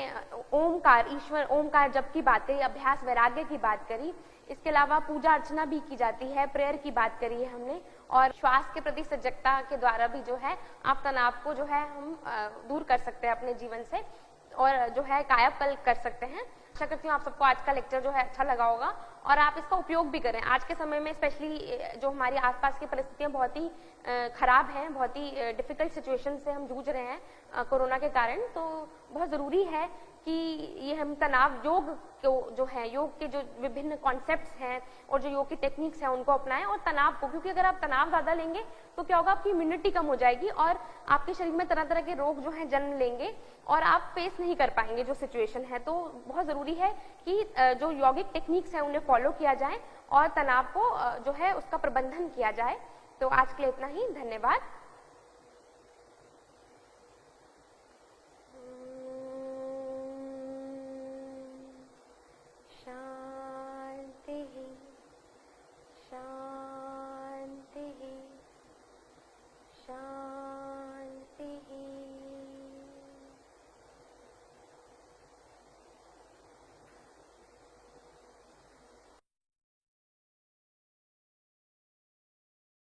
B: ओमकार, ईश्वर ओमकार जप की बातें, अभ्यास वैराग्य की बात करी। इसके अलावा पूजा अर्चना भी की जाती है, प्रेयर की बात करी है हमने, और श्वास के प्रति सजगता के द्वारा भी जो है आप तनाव को जो है हम दूर कर सकते हैं अपने जीवन से, और जो है कायाकल्प कर सकते हैं। आशा करती हूँ आप सबको आज का लेक्चर जो है अच्छा लगा होगा और आप इसका उपयोग भी करें। आज के समय में स्पेशली जो हमारी आसपास की परिस्थितियां बहुत ही खराब हैं, बहुत ही डिफिकल्ट सिचुएशन से हम जूझ रहे हैं कोरोना के कारण, तो बहुत ज़रूरी है कि ये हम तनाव योग को जो है, योग के जो विभिन्न कॉन्सेप्ट्स हैं और जो योग की टेक्निक्स हैं उनको अपनाएं, और तनाव को, क्योंकि अगर आप तनाव ज़्यादा लेंगे तो क्या होगा, आपकी इम्यूनिटी कम हो जाएगी और आपके शरीर में तरह तरह के रोग जो हैं जन्म लेंगे और आप फेस नहीं कर पाएंगे जो सिचुएशन है। तो बहुत ज़रूरी है कि जो यौगिक टेक्निक्स हैं उन्हें फॉलो किया जाए और तनाव को जो है उसका प्रबंधन किया जाए। तो आज के लिए इतना ही, धन्यवाद।